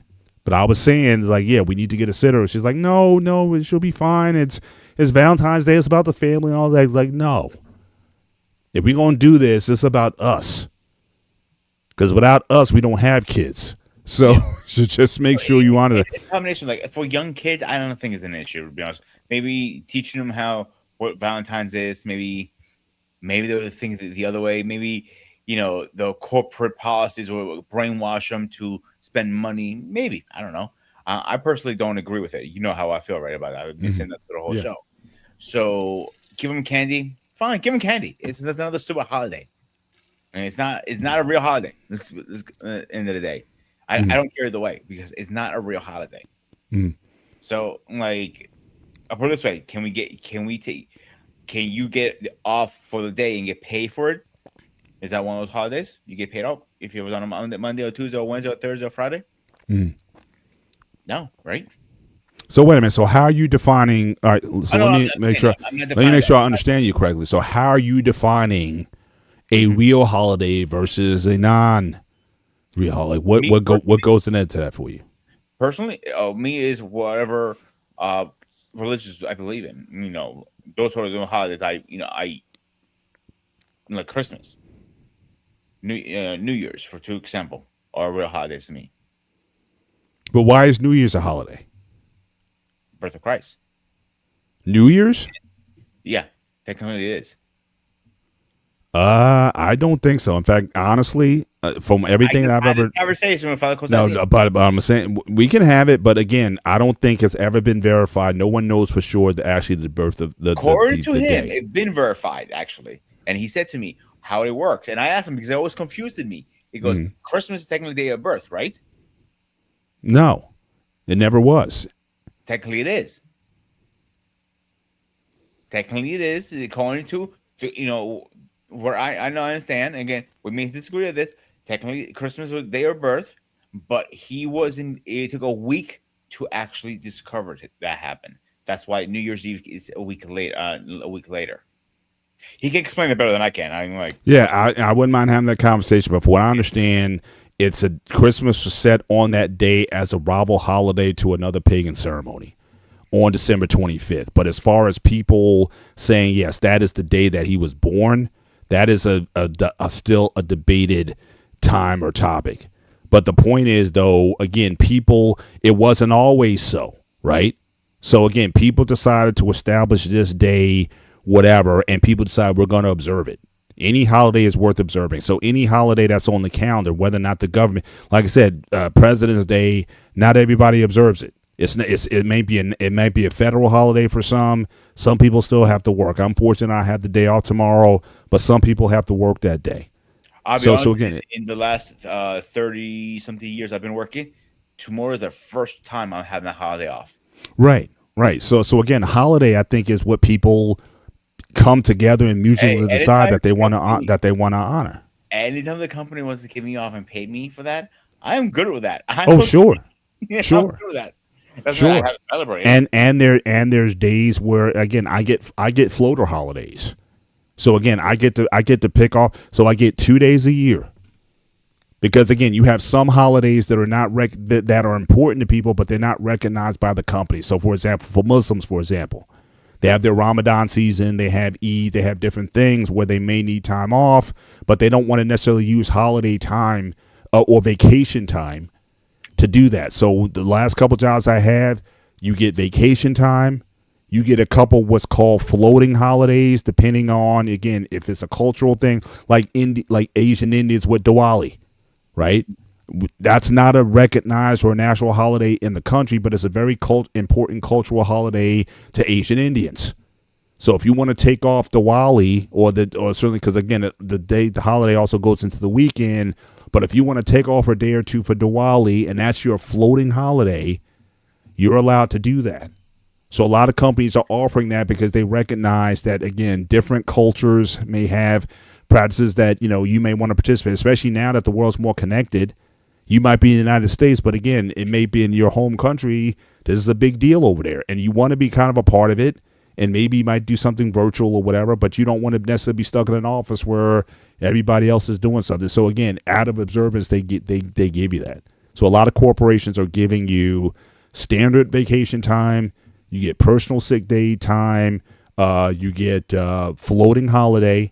But I was saying, like, yeah, we need to get a sitter. She's like, no, she'll be fine. It's Valentine's Day. It's about the family and all that. It's like, no. If we're going to do this, it's about us. Because without us, we don't have kids. So just make sure you honor it. It's a combination. Like, for young kids, I don't think it's an issue, to be honest. Maybe teaching them what Valentine's is. Maybe they'll think the other way. Maybe, the corporate policies will brainwash them to spend money. Maybe. I don't know. I personally don't agree with it. You know how I feel right about that. I've been saying that for the whole show. So give them candy. Fine, give them candy. It's another stupid holiday. And it's not a real holiday. This end of the day. I don't care either way, because it's not a real holiday. So, like, I'll put it this way: can we take can you get off for the day and get paid for it? Is that one of those holidays you get paid out if it was on a Monday or Tuesday or Wednesday or Thursday or Friday? No, right? So wait a minute. So how are you defining? All right. So let me make sure. Let me make sure I understand you correctly. So how are you defining a real holiday versus a non-real holiday? What goes into that for you? Personally, me is whatever religious I believe in. You know, those sort of holidays. I like Christmas, New Year's, for example, are real holidays to me. But why is New Year's a holiday? Birth of Christ. New Year's? Yeah, technically it is. I don't think so. In fact, honestly, from everything I've ever conversation with Father Costa. No, but I'm saying we can have it, but again, I don't think it's ever been verified. No one knows for sure that actually the birth of the according to the him, day. it's been verified actually, and he said to me how it works, and I asked him because it always confused me. He goes, "Christmas is technically the day of birth, right?" No, it never was. Technically, it is. Technically, it is according to where I understand. Again, we may disagree with this. Technically, Christmas was the day of birth, but it took a week to actually discover that happened. That's why New Year's Eve is a week later. He can explain it better than I can. I wouldn't mind having that conversation, but from what I understand, it's a Christmas was set on that day as a rival holiday to another pagan ceremony on December 25th. But as far as people saying, yes, that is the day that he was born, that is still a debated time or topic. But the point is, though, again, it wasn't always so, right? So, again, people decided to establish this day, whatever, and people decided we're going to observe it. Any holiday is worth observing. So any holiday that's on the calendar, whether or not the government, like I said, President's Day, not everybody observes it. It may be a federal holiday for some. Some people still have to work. I'm fortunate I have the day off tomorrow, but some people have to work that day. So again, in the last 30 something years I've been working, tomorrow is the first time I'm having a holiday off. Right. So again, holiday I think is what people come together and mutually decide that they want to honor. Anytime the company wants to give me off and pay me for that, I am good with that. Sure. Sure. I'm good with that. That's sure. What I have to celebrate. And there's days where again I get floater holidays. So again, I get to pick off. So I get 2 days a year. Because again, you have some holidays that are not that are important to people, but they're not recognized by the company. So for example, for Muslims, they have their Ramadan season, they have Eid, they have different things where they may need time off, but they don't want to necessarily use holiday time or vacation time to do that. So the last couple jobs I had, you get vacation time, you get a couple what's called floating holidays, depending on, again, if it's a cultural thing, like Asian Indians with Diwali, right? That's not a recognized or a national holiday in the country, but it's a very important cultural holiday to Asian Indians. So if you want to take off Diwali or certainly because again the holiday also goes into the weekend, but if you want to take off a day or two for Diwali and that's your floating holiday, you're allowed to do that. So a lot of companies are offering that because they recognize that again different cultures may have practices that you may want to participate, especially now that the world's more connected. You might be in the United States, but again, it may be in your home country. This is a big deal over there, and you want to be kind of a part of it, and maybe you might do something virtual or whatever, but you don't want to necessarily be stuck in an office where everybody else is doing something. So again, out of observance, they give you that. So a lot of corporations are giving you standard vacation time. You get personal sick day time. You get floating holiday.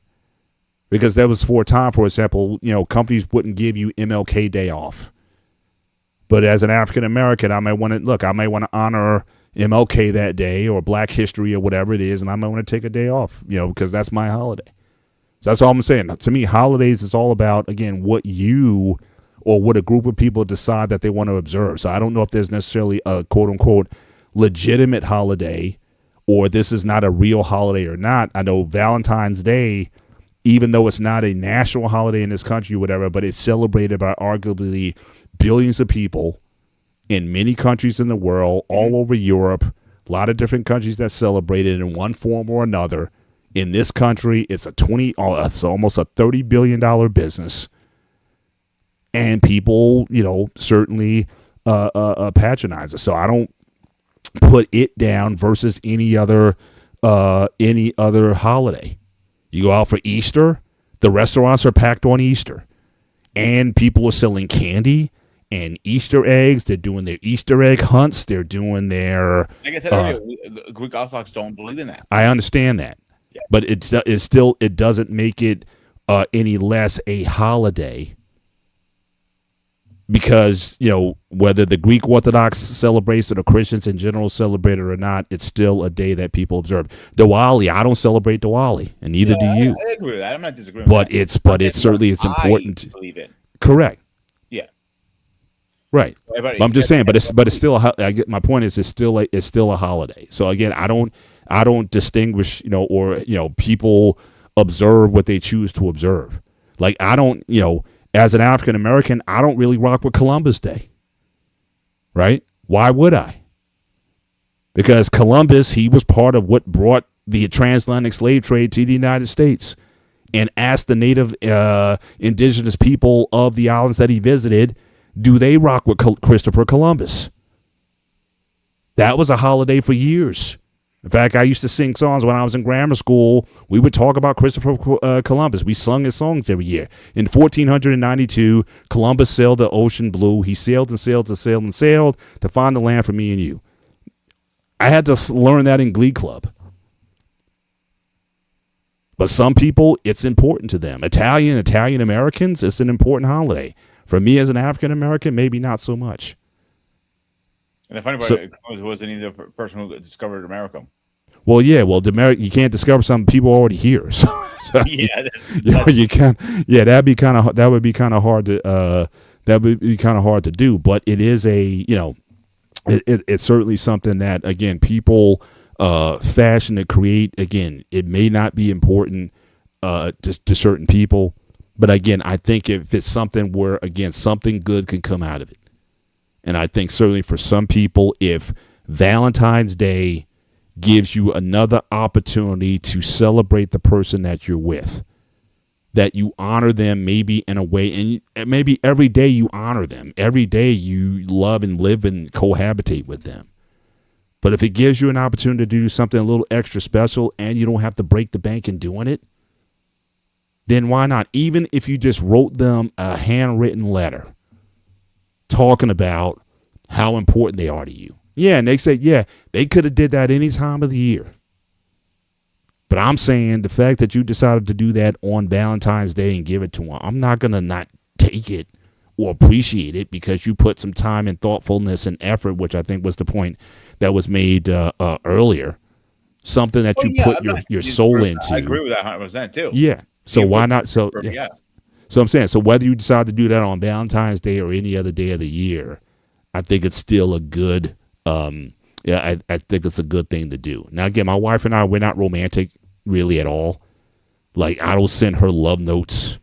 Because there was for a time, for example, companies wouldn't give you MLK Day off. But as an African American, I may want to honor MLK that day or Black History or whatever it is, and I might want to take a day off, because that's my holiday. So that's all I'm saying. To me, holidays is all about, again, what you or what a group of people decide that they want to observe. So I don't know if there's necessarily a quote unquote legitimate holiday or this is not a real holiday or not. I know Valentine's Day, even though it's not a national holiday in this country or whatever, but it's celebrated by arguably billions of people in many countries in the world, all over Europe, a lot of different countries that celebrate it in one form or another. In this country, it's it's almost a $30 billion business. And people, certainly patronize it. So I don't put it down versus any other holiday. You go out for Easter, the restaurants are packed on Easter. And people are selling candy and Easter eggs. They're doing their Easter egg hunts. They're doing their. Like I said earlier, Greek Orthodox don't believe in that. I understand that, but it doesn't make it any less a holiday, because whether the Greek Orthodox celebrates it or Christians in general celebrate it or not, it's still a day that people observe. Diwali, I don't celebrate Diwali, and neither do you. I agree with that. I'm not disagreeing. But it's certainly it's important. I believe it. Correct. Yeah. Right. But I'm just saying, but it's still. I get my point is it's still a holiday. So again, I don't distinguish. Or people observe what they choose to observe. Like I don't. As an African American, I don't really rock with Columbus Day. Right? Why would I? Because Columbus, he was part of what brought the transatlantic slave trade to the United States, and asked the native indigenous people of the islands that he visited, do they rock with Christopher Columbus? That was a holiday for years. In fact, I used to sing songs when I was in grammar school. We would talk about Christopher Columbus. We sung his songs every year. In 1492, Columbus sailed the ocean blue. He sailed and sailed and sailed and sailed to find the land for me and you. I had to learn that in Glee Club. But some people, it's important to them. Italian Americans, it's an important holiday. For me as an African American, maybe not so much. And the funny part, it wasn't even the person who discovered America. Well, yeah. Well, you can't discover something people already here. So yeah, you can. Yeah, that would be kind of hard to do. But it is it's certainly something that, again, people fashion to create. Again, it may not be important to certain people, but again, I think if it's something where, again, something good can come out of it. And I think certainly for some people, if Valentine's Day gives you another opportunity to celebrate the person that you're with, that you honor them maybe in a way, and maybe every day you honor them. Every day you love and live and cohabitate with them. But if it gives you an opportunity to do something a little extra special and you don't have to break the bank in doing it, then why not? Even if you just wrote them a handwritten letter talking about how important they are to you. Yeah, and they say, yeah, they could have did that any time of the year. But I'm saying the fact that you decided to do that on Valentine's Day and give it to them, I'm not going to not take it or appreciate it because you put some time and thoughtfulness and effort, which I think was the point that was made earlier. Something that you put your soul into. I agree with that 100% too. Yeah. So why not? So yeah. So I'm saying, so whether you decide to do that on Valentine's Day or any other day of the year, I think it's still a good, I think it's a good thing to do. Now, again, my wife and I, we're not romantic really at all. Like, I don't send her love notes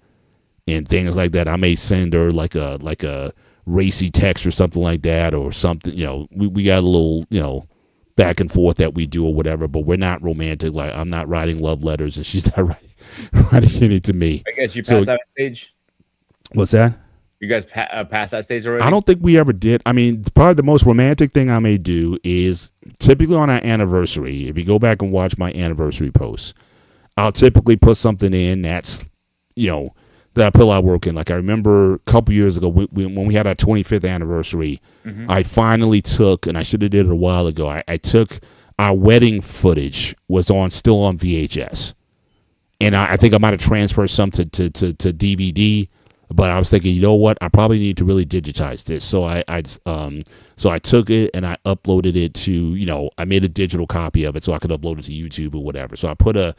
and things like that. I may send her like a racy text or something like that, or something, we got a little, back and forth that we do or whatever, but we're not romantic. Like, I'm not writing love letters and she's not writing any to me. I guess you passed that stage. What's that? You guys passed that stage already? I don't think we ever did. I mean, probably the most romantic thing I may do is typically on our anniversary. If you go back and watch my anniversary posts, I'll typically put something in that's, that I put a lot of work in. Like, I remember a couple years ago when we had our 25th anniversary, I finally took, and I should have did it a while ago, I took our wedding footage was still on VHS. And I think I might have transferred some to DVD, but I was thinking, you know what? I probably need to really digitize this. So I took it and I uploaded it to, I made a digital copy of it so I could upload it to YouTube or whatever. So I put a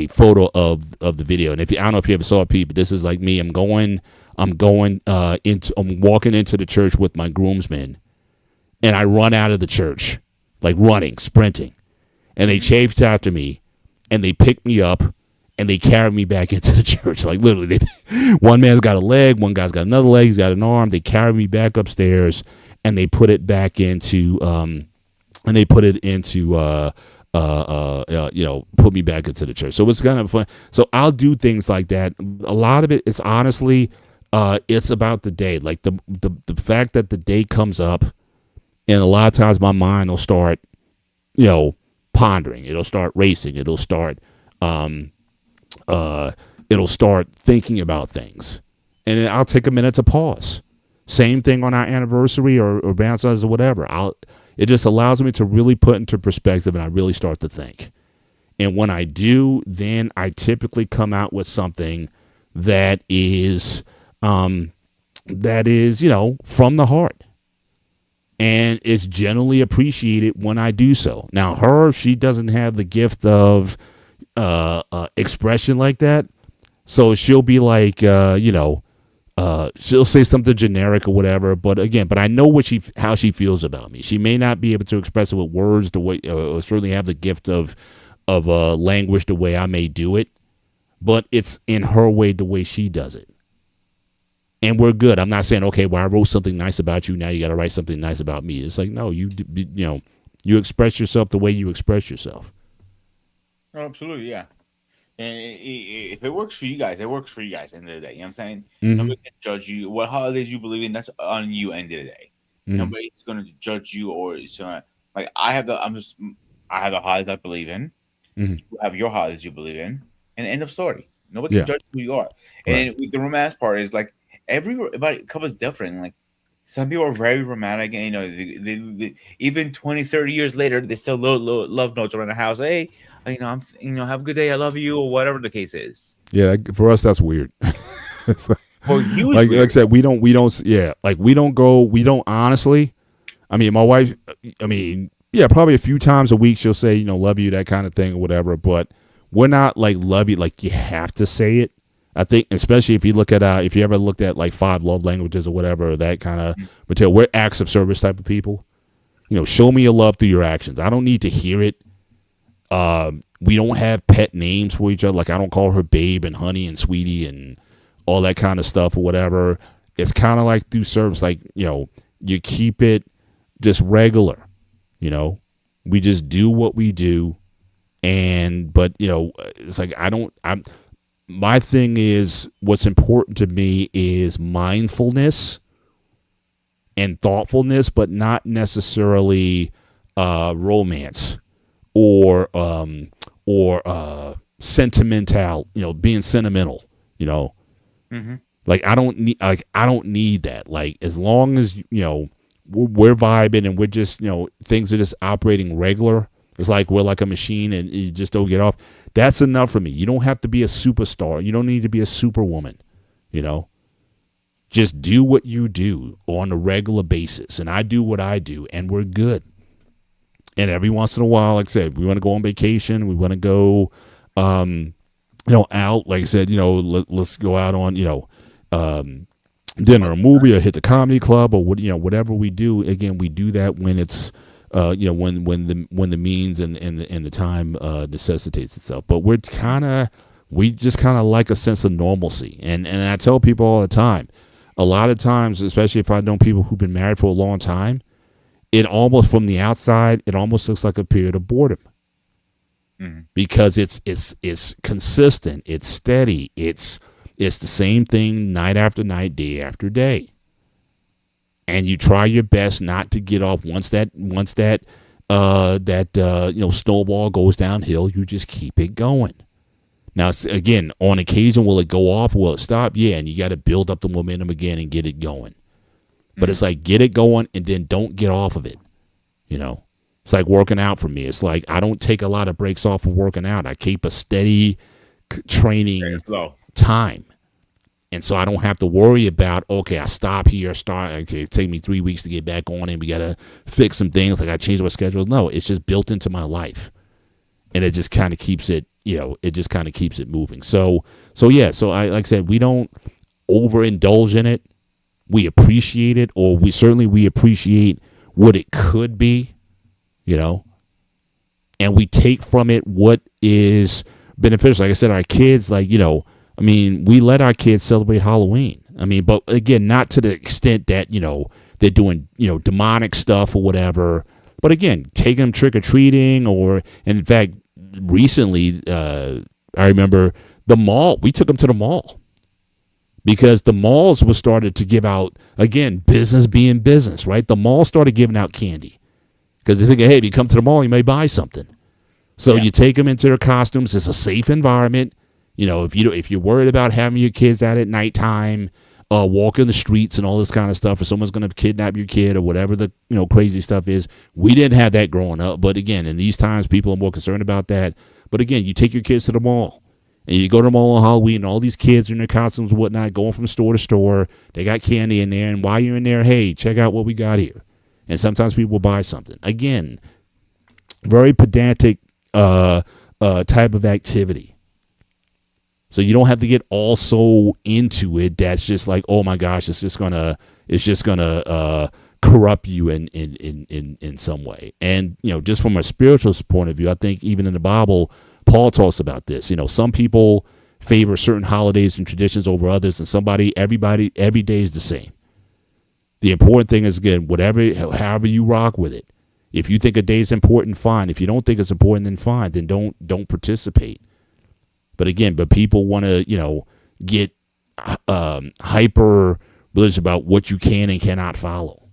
photo of the video. And I don't know if you ever saw it, Pete, but this is like me. I'm walking into the church with my groomsmen, and I run out of the church, like running, sprinting. And they chased after me, and they picked me up, and they carried me back into the church. Like, literally, one man's got a leg, one guy's got another leg, he's got an arm. They carried me back upstairs, and they put it back into and they put it into put me back into the church. So it's kind of fun. So I'll do things like that. A lot of it is honestly, it's about the day, like the fact that the day comes up, and a lot of times my mind will start, pondering. It'll start racing. It'll start thinking about things, and then I'll take a minute to pause. Same thing on our anniversary or Valentine's or whatever. It just allows me to really put into perspective, and I really start to think. And when I do, then I typically come out with something that is from the heart. And it's generally appreciated when I do so. Now, she doesn't have the gift of expression like that. So she'll be like, she'll say something generic or whatever. But I know how she feels about me. She may not be able to express it with words the way, or certainly have the gift of language the way I may do it. But it's in her way, the way she does it. And we're good. I'm not saying, okay, well, I wrote something nice about you. Now you got to write something nice about me. It's like, no, you express yourself the way you express yourself. Oh, absolutely, yeah. And if it works for you guys, it works for you guys. At the end of the day, you know what I'm saying? Mm-hmm. Nobody can judge you. What holidays you believe in, that's on you. End of the day, nobody's going to judge you or like I have the holidays I believe in. Mm-hmm. You have your holidays you believe in, and end of story. Nobody can judge who you are. And the romance part is like everybody couple is different. Like some people are very romantic, and they even 20, 30 years later, they still love notes around the house. Hey, have a good day. I love you, or whatever the case is. Yeah, for us, that's weird. For you, like I said, we don't honestly. I mean, my wife. Probably a few times a week she'll say, love you, that kind of thing or whatever. But we're not like love you, like you have to say it. I think, especially if you look at, if you ever looked at like 5 love languages or whatever, that kind of material, we're acts of service type of people. Show me your love through your actions. I don't need to hear it. We don't have pet names for each other. Like I don't call her babe and honey and sweetie and all that kind of stuff or whatever. It's kind of like through service, like, you keep it just regular, we just do what we do. But it's like, my thing is, what's important to me is mindfulness and thoughtfulness, but not necessarily romance or sentimental, being sentimental, Mm-hmm. Like I don't need that. Like as long as we're vibing and we're just things are just operating regular. It's like we're like a machine and you just don't get off. That's enough for me. You don't have to be a superstar. You don't need to be a superwoman. Just do what you do on a regular basis, and I do what I do, and we're good. And every once in a while, like I said, we want to go on vacation. We want to go, out. Like I said, let's go out on, dinner, or movie, or hit the comedy club, or whatever we do. Again, we do that when it's, when the means and the time necessitates itself. But we just kind of like a sense of normalcy. And I tell people all the time, a lot of times, especially if I know people who've been married for a long time, it almost, from the outside, it almost looks like a period of boredom. Mm-hmm. Because it's consistent, it's steady, it's the same thing night after night, day after day. And you try your best not to get off. Once that snowball goes downhill, you just keep it going. Now, again, on occasion, will it go off? Will it stop? Yeah, and you got to build up the momentum again and get it going. But it's like, get it going and then don't get off of it. It's like working out for me. It's like I don't take a lot of breaks off from working out. I keep a steady training time. And so I don't have to worry about, okay, I stop here, okay, it take me 3 weeks to get back on, and we got to fix some things, like I changed my schedule. No, it's just built into my life. And it just kind of keeps it, moving. So I, like I said, we don't overindulge in it. We appreciate it, or we appreciate what it could be, and we take from it what is beneficial. Like I said, our kids, we let our kids celebrate Halloween. But again, not to the extent that, they're doing, demonic stuff or whatever. But again, taking them trick or treating, or and in fact, recently, I remember the mall. We took them to the mall because the malls were started to give out, again, business being business, right? The mall started giving out candy because they think, hey, if you come to the mall, you may buy something. So you take them into their costumes. It's a safe environment. You know, if you're worried about having your kids out at nighttime, walking the streets and all this kind of stuff, or someone's going to kidnap your kid or whatever the crazy stuff is, we didn't have that growing up. But again, in these times, people are more concerned about that. But again, you take your kids to the mall. And you go to the mall on Halloween, and all these kids in their costumes and whatnot, going from store to store. They got candy in there, and while you're in there, hey, check out what we got here. And sometimes people will buy something. Again, very pedantic type of activity. So you don't have to get all so into it. That's just like, oh my gosh, it's just gonna corrupt you in some way. And just from a spiritual point of view, I think even in the Bible, Paul talks about this. Some people favor certain holidays and traditions over others, and everybody, every day is the same. The important thing is, again, however you rock with it. If you think a day is important, fine. If you don't think it's important, then fine. Then don't participate. But again, people want to, get hyper religious about what you can and cannot follow.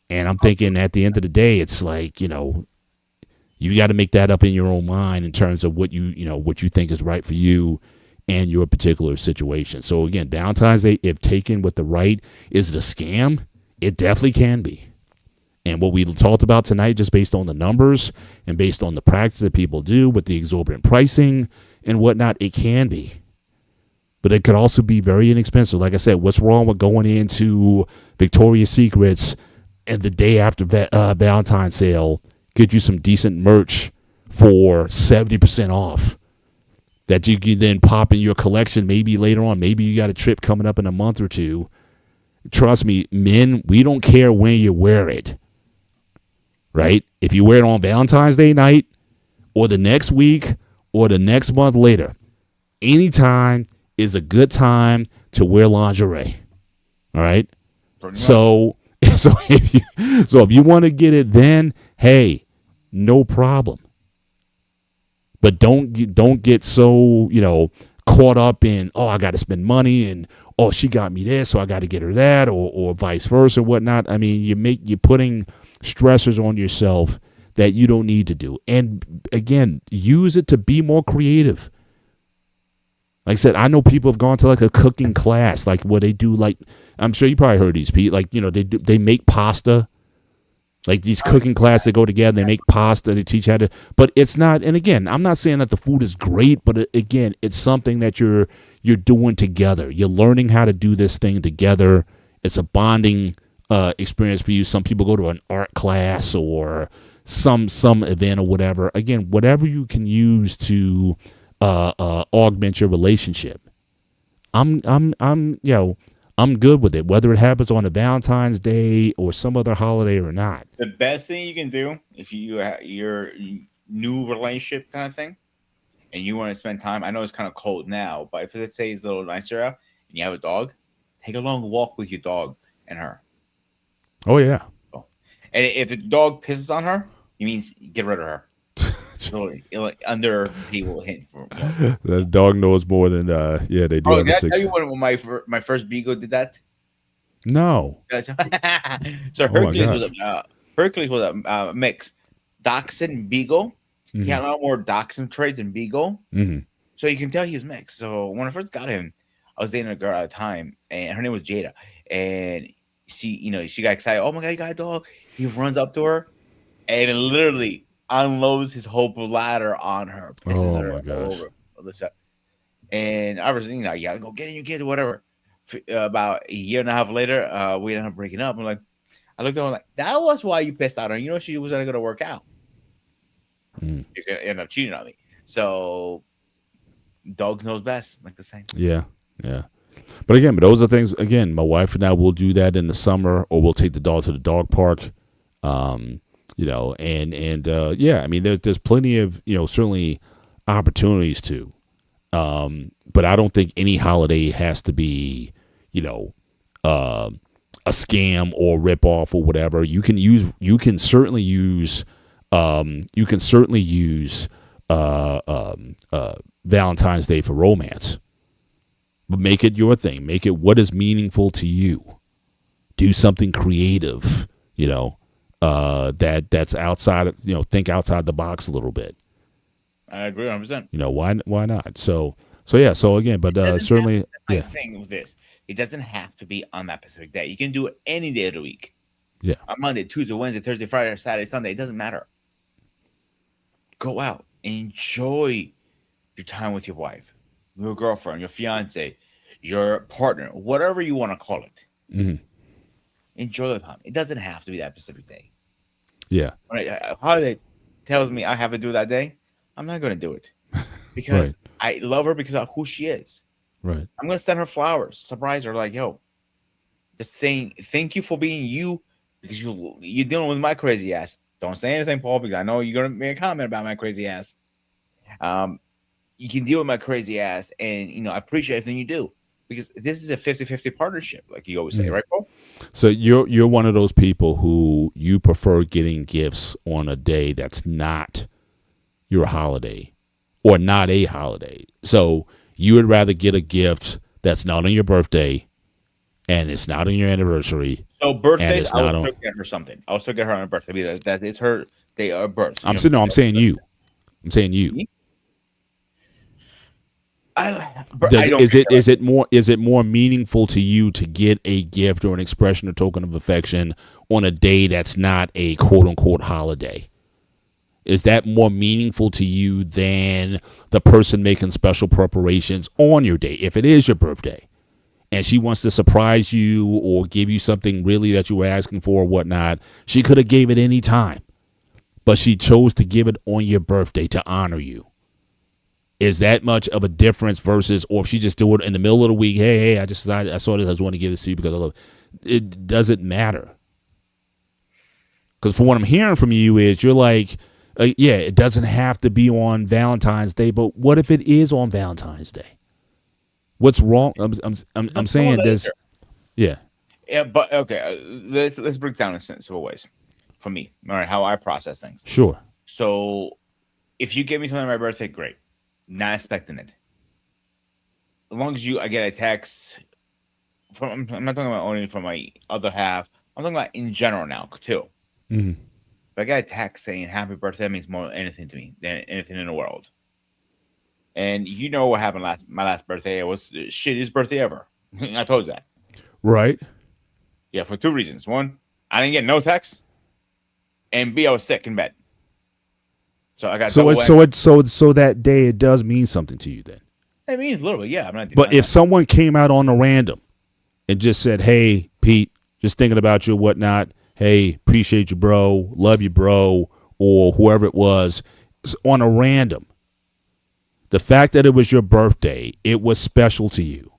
And I'm thinking at the end of the day, it's like, you got to make that up in your own mind in terms of what what you think is right for you and your particular situation. So again, Valentine's Day, if taken with the right, is it a scam? It definitely can be. And what we talked about tonight, just based on the numbers and based on the practice that people do with the exorbitant pricing and whatnot, it can be. But it could also be very inexpensive. Like I said, what's wrong with going into Victoria's Secrets and the day after Valentine's sale, get you some decent merch for 70% off that you can then pop in your collection maybe later on. Maybe you got a trip coming up in a month or two. Trust me, men, we don't care when you wear it, right? If you wear it on Valentine's Day night or the next week or the next month later, anytime is a good time to wear lingerie, all right? So if you want to get it then, hey, no problem. But don't get so, caught up in, oh, I got to spend money, and oh, she got me this, so I got to get her that, or vice versa, whatnot. I mean, you're putting stressors on yourself that you don't need to do. And again, use it to be more creative. Like I said, I know people have gone to like a cooking class, like where they do, like, I'm sure you probably heard these, Pete. Like, they make pasta. Like these cooking classes, they go together, they make pasta, they teach how to, but it's not, and again, I'm not saying that the food is great, but again, it's something that you're doing together. You're learning how to do this thing together. It's a bonding experience for you. Some people go to an art class or some event or whatever. Again, whatever you can use to augment your relationship. I'm good with it, whether it happens on a Valentine's Day or some other holiday or not. The best thing you can do if you have your new relationship kind of thing, and you want to spend time. I know it's kind of cold now, but if let's say it's a little nicer out and you have a dog, take a long walk with your dog and her. Oh yeah. And if the dog pisses on her, it means get rid of her. Under the table hint for the dog knows more than they do. Oh, did I tell you when my first beagle did that? No. So Hercules was a mix dachshund beagle. Mm-hmm. He had a lot more dachshund traits than beagle, so you can tell he was mixed. So when I first got him, I was dating a girl at the time, and her name was Jada, and she got excited. Oh my god, you got a dog! He runs up to her, and literally unloads his whole bladder on her, pisses her over. And I was, you gotta go get in your kid or whatever. About a year and a half later, we ended up breaking up. I'm like, I looked at her like, that was why you pissed on her. She wasn't gonna work out. She's gonna end up cheating on me. So dogs knows best, like the same. Yeah. But those are things. Again, my wife and I will do that in the summer, or we'll take the dog to the dog park. I mean, there's plenty of, certainly opportunities to, but I don't think any holiday has to be, a scam or rip off or whatever. You can certainly use Valentine's Day for romance, but make it your thing. Make it what is meaningful to you. Do something creative, that's outside of, think outside the box a little bit. I agree 100%. Why not? So again, but certainly, my thing with this, it doesn't have to be on that specific day. You can do it any day of the week. Yeah. On Monday, Tuesday, Wednesday, Thursday, Friday, Saturday, Sunday. It doesn't matter. Go out, enjoy your time with your wife, your girlfriend, your fiance, your partner, whatever you want to call it. Mm-hmm. Enjoy the time. It doesn't have to be that specific day. Yeah. Right? Holiday tells me I have to do that day. I'm not going to do it because I love her because of who she is. Right. I'm going to send her flowers, surprise her, like, yo, just saying thank you for being you because you're dealing with my crazy ass. Don't say anything, Paul, because I know you're going to make a comment about my crazy ass. You can deal with my crazy ass, and, I appreciate everything you do because this is a 50-50 partnership, like you always say, right, Paul? So you're one of those people who you prefer getting gifts on a day that's not your holiday or not a holiday. So you would rather get a gift that's not on your birthday and it's not on your anniversary. So birthdays, I will still get her something. I'll still get her on her birthday because that is her day of birth. I'm saying you. Is it more meaningful to you to get a gift or an expression or token of affection on a day that's not a quote unquote holiday? Is that more meaningful to you than the person making special preparations on your day if it is your birthday and she wants to surprise you or give you something really that you were asking for or whatnot? She could have gave it any time, but she chose to give it on your birthday to honor you. Is that much of a difference versus, or if she just do it in the middle of the week, hey, I saw this, I just want to give this to you because I love it. It doesn't matter. Because from what I'm hearing from you is you're like, it doesn't have to be on Valentine's Day, but what if it is on Valentine's Day? What's wrong? I'm saying this. Yeah. Yeah, but okay, let's break down in several ways for me. All right, how I process things. Sure. So if you give me something on my birthday, great. Not expecting it. As long as I get a text from, I'm not talking about only from my other half. I'm talking about in general now too. Mm-hmm. If I get a text saying happy birthday, that means more than anything to me than anything in the world. And you know what happened my last birthday? It was the shittiest birthday ever. I told you that. Right. Yeah, for two reasons. One, I didn't get no text, and B, I was sick in bed. So I got so that day it does mean something to you then. It means a little bit, yeah. I'm not. But if someone came out on a random and just said, "Hey, Pete, just thinking about you, whatnot. Hey, appreciate you, bro. Love you, bro," or whoever it was on a random. The fact that it was your birthday, it was special to you.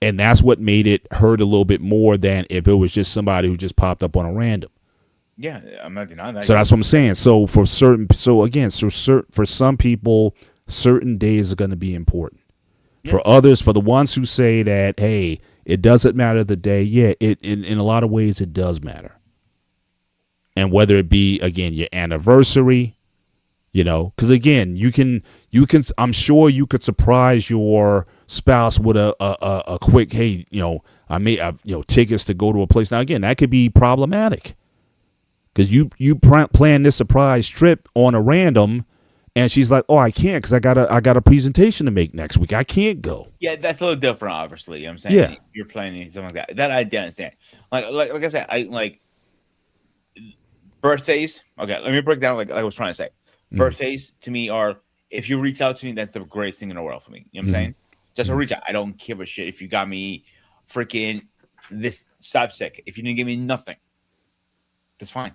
And that's what made it hurt a little bit more than if it was just somebody who just popped up on a random. Yeah, I'm not denying that. So that's what I'm saying. So for some people, certain days are going to be important. Yeah. For others, for the ones who say that, hey, it doesn't matter the day. Yeah, in a lot of ways, it does matter. And whether it be, again, your anniversary, because again, you can. I'm sure you could surprise your spouse with a quick, hey, I may have tickets to go to a place. Now again, that could be problematic because you plan this surprise trip on a random, and she's like, oh, I can't because I got a presentation to make next week. I can't go. Yeah, that's a little different, obviously. You know what I'm saying? Yeah, you're planning something like that. That I didn't understand. Like I said, I like birthdays. Okay, let me break down like I was trying to say. Birthdays to me are, if you reach out to me, that's the greatest thing in the world for me. You know what I'm saying? Just a reach out. I don't give a shit if you got me freaking this slapstick. If you didn't give me nothing, that's fine.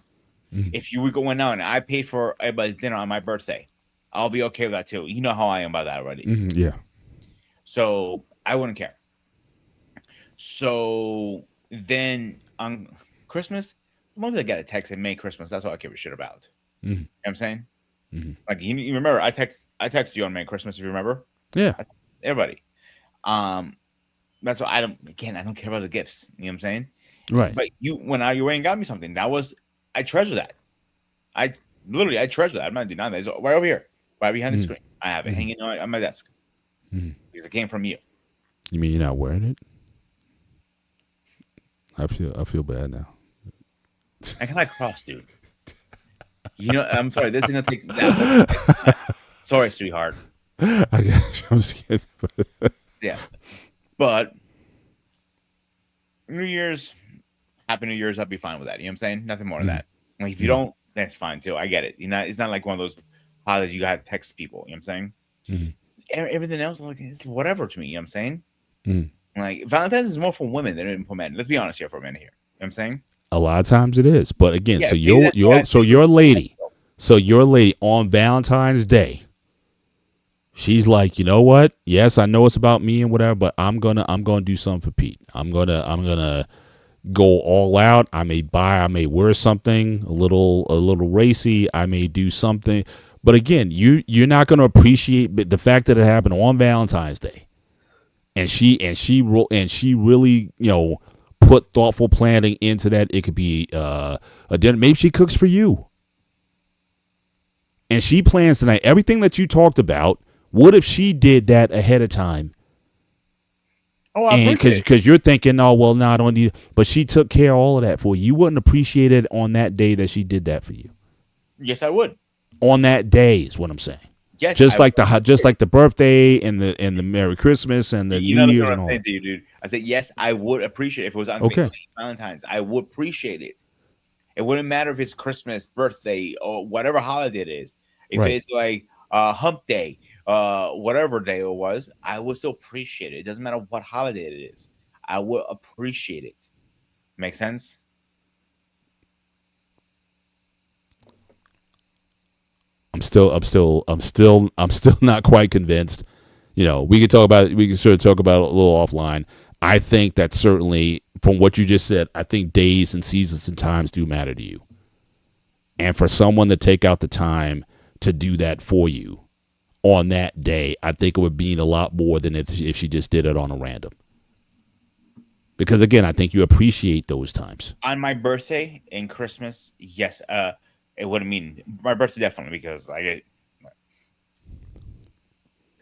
If you were going out and I paid for everybody's dinner on my birthday, I'll be okay with that too. You know how I am about that already. Yeah. So I wouldn't care. So then on Christmas, as long as I get a text and Merry Christmas, that's all I give a shit about. You know what I'm saying? Like you remember, I texted you on Merry Christmas if you remember. Yeah, everybody. That's what I don't care about the gifts. You know what I'm saying? Right. But when you went and got me something, I treasure that. I treasure that. I'm not denying that. It's right over here, right behind the screen. I have it hanging on my desk because it came from you. You mean you're not wearing it? I feel bad now. I kind of cross, dude. I'm sorry. This is gonna take that. Sorry, sweetheart. I'm just kidding. Yeah, but New Year's, Happy New Year's, I'll be fine with that. You know what I'm saying? Nothing more than that. Like if you don't, that's fine too. I get it. It's not like one of those holidays you gotta text people. You know what I'm saying? Everything else, like it's whatever to me. You know what I'm saying? Like Valentine's is more for women than for men. Let's be honest here for a minute here. You know what I'm saying? A lot of times it is, but again, Yeah, so maybe your lady on Valentine's Day, she's like, you know what? Yes, I know it's about me and whatever, but I'm gonna do something for Pete. I'm gonna go all out. I may wear something a little racy. I may do something, but again, you're not gonna appreciate the fact that it happened on Valentine's Day, and she really put thoughtful planning into that. It could be a dinner. Maybe she cooks for you, and she plans tonight. Everything that you talked about. What if she did that ahead of time? Oh, because you're thinking, oh well, no, I don't need. But she took care of all of that for you. You wouldn't appreciate it on that day that she did that for you. Yes, I would. On that day is what I'm saying. Yes, just like the birthday and the Merry Christmas and the New Year's and all. To you, dude. I said yes, I would appreciate it if it was on Valentine's. I would appreciate it. It wouldn't matter if it's Christmas, birthday, or whatever holiday it is. If it's like Hump Day, whatever day it was, I would still appreciate it. It doesn't matter what holiday it is. I would appreciate it. Make sense? I'm still not quite convinced. We can sort of talk about it a little offline. I think that certainly from what you just said, I think days and seasons and times do matter to you. And for someone to take out the time to do that for you on that day, I think it would mean a lot more than if she just did it on a random. Because again, I think you appreciate those times. On my birthday and Christmas, yes, it wouldn't mean my birthday definitely because it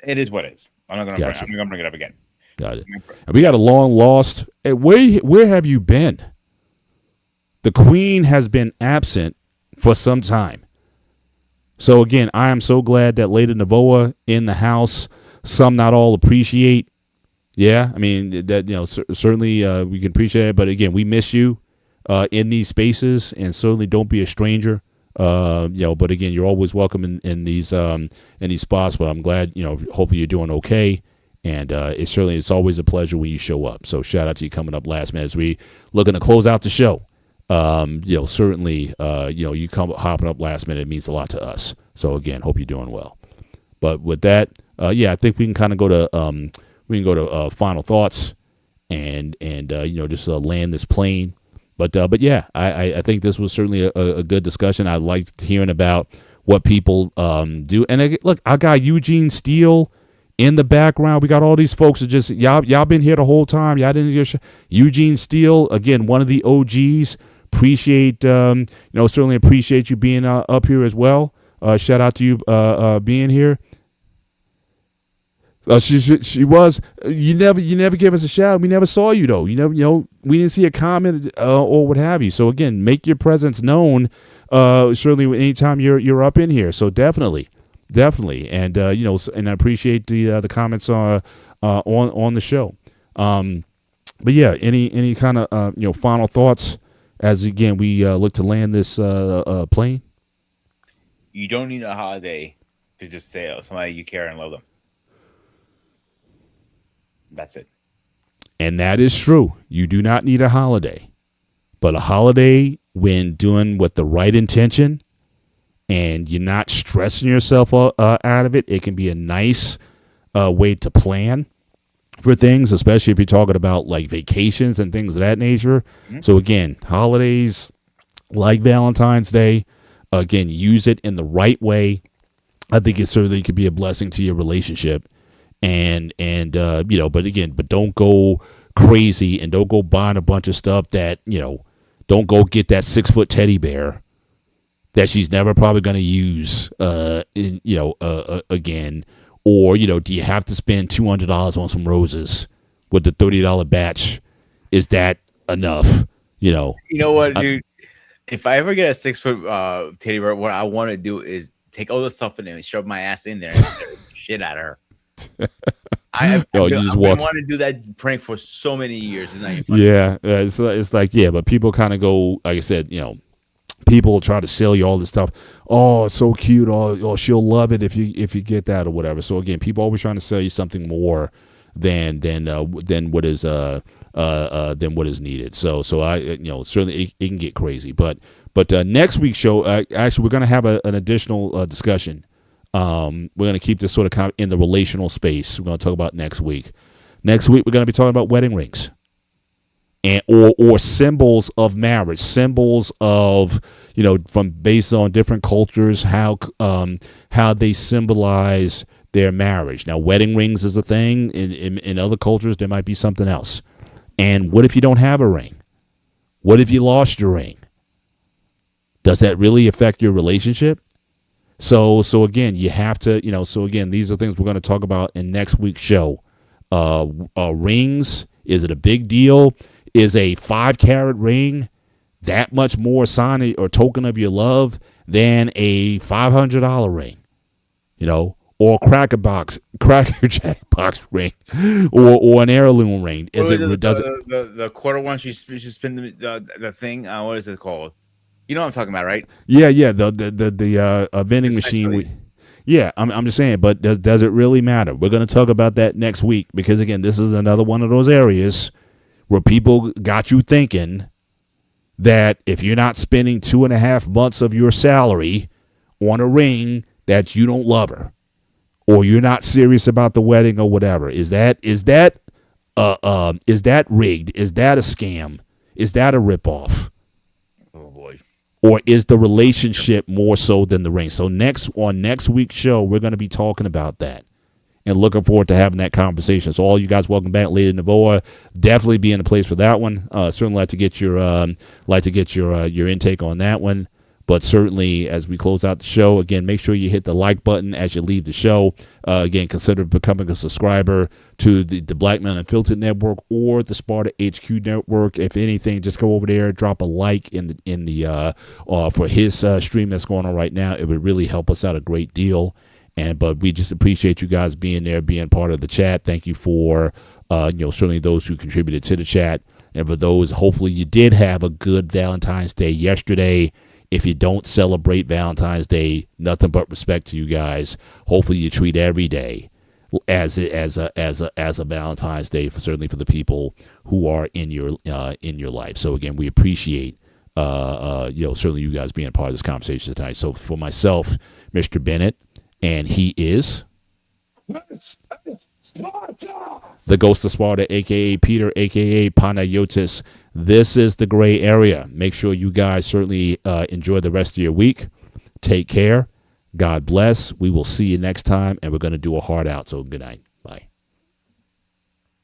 is what it is. I'm not gonna bring it up again. Got it. And we got a long lost. Where have you been? The Queen has been absent for some time. So again, I am so glad that Lady Navoa in the house. Some not all appreciate. Yeah, I mean that certainly we can appreciate it, but again, we miss you in these spaces, and certainly don't be a stranger. But again, you're always welcome in these spots. But I'm glad hopefully you're doing okay, and it's always a pleasure when you show up. So shout out to you coming up last minute as we looking to close out the show. Certainly you come hopping up last minute, it means a lot to us. So again, hope you're doing well. But with that, I think we can kind of go to final thoughts and just land this plane. But yeah, I think this was certainly a good discussion. I liked hearing about what people do. And look, I got Eugene Steele in the background. We got all these folks that just y'all been here the whole time. Y'all didn't hear Eugene Steele, again, one of the OGs. Appreciate certainly appreciate you being up here as well. Shout out to you being here. She was. You never gave us a shout. We never saw you though. We didn't see a comment or what have you. So again, make your presence known. Certainly, anytime you're up in here. So definitely, and and I appreciate the comments on the show. But yeah, any kind of final thoughts as again we look to land this plane. You don't need a holiday to just say somebody you care and love them. That's it. And that is true. You do not need a holiday. But a holiday, when doing with the right intention and you're not stressing yourself out of it, it can be a nice way to plan for things, especially if you're talking about like vacations and things of that nature. Mm-hmm. So again, holidays like Valentine's Day, again, use it in the right way. I think it certainly could be a blessing to your relationship. But don't go crazy and don't go buying a bunch of stuff that, don't go get that 6-foot teddy bear that she's never probably going to use again. Or, do you have to spend $200 on some roses with the $30 batch? Is that enough? You know what, dude? If I ever get a 6-foot teddy bear, what I want to do is take all the stuff in it and shove my ass in there and stare the shit at her. I've been wanting to do that prank for so many years. It's not even funny. Yeah, it's like, but people kind of go, like I said, people try to sell you all this stuff. Oh, it's so cute. Oh, she'll love it if you get that or whatever. So again, people always trying to sell you something more than what is needed. So I certainly it can get crazy. But next week's show, actually, we're going to have an additional discussion. We're going to keep this sort of kind of in the relational space. We're going to talk about next week. Next week, we're going to be talking about wedding rings. And or symbols of marriage, symbols of from based on different cultures, how they symbolize their marriage. Now, wedding rings is a thing. In other cultures, there might be something else. And what if you don't have a ring? What if you lost your ring? Does that really affect your relationship? So again, you have to So again, these are things we're going to talk about in next week's show. Rings, is it a big deal? Is a 5-carat ring that much more sign or token of your love than a $500 ring? Or Cracker Jack box ring, or an heirloom ring? The quarter one? She spin the thing. What is it called? You know what I'm talking about, right? Yeah. The vending machine. I'm just saying. But does it really matter? We're going to talk about that next week because again, this is another one of those areas where people got you thinking that if you're not spending 2.5 months of your salary on a ring, that you don't love her, or you're not serious about the wedding or whatever. Is that rigged? Is that a scam? Is that a ripoff? Oh boy. Or is the relationship more so than the ring? So on next week's show, we're going to be talking about that. And looking forward to having that conversation. So all you guys, welcome back, Lady Navoa. Definitely be in the place for that one. Certainly like to get your intake on that one. But certainly as we close out the show, again, make sure you hit the like button as you leave the show. Again, consider becoming a subscriber to the Black Man Unfiltered Network or the Sparta HQ Network. If anything, just go over there, drop a like for his stream that's going on right now. It would really help us out a great deal. But we just appreciate you guys being there, being part of the chat. Thank you for, certainly those who contributed to the chat. And for those, hopefully you did have a good Valentine's Day yesterday. If you don't celebrate Valentine's Day, nothing but respect to you guys. Hopefully you treat every day as a Valentine's Day, certainly for the people who are in your life. So again, we appreciate certainly you guys being part of this conversation tonight. So for myself, Mr. Bennett. And he is the Ghost of Sparta, a.k.a. Peter, a.k.a. Panayotis. This is the gray area. Make sure you guys certainly enjoy the rest of your week. Take care. God bless. We will see you next time, and we're going to do a hard out. So good night.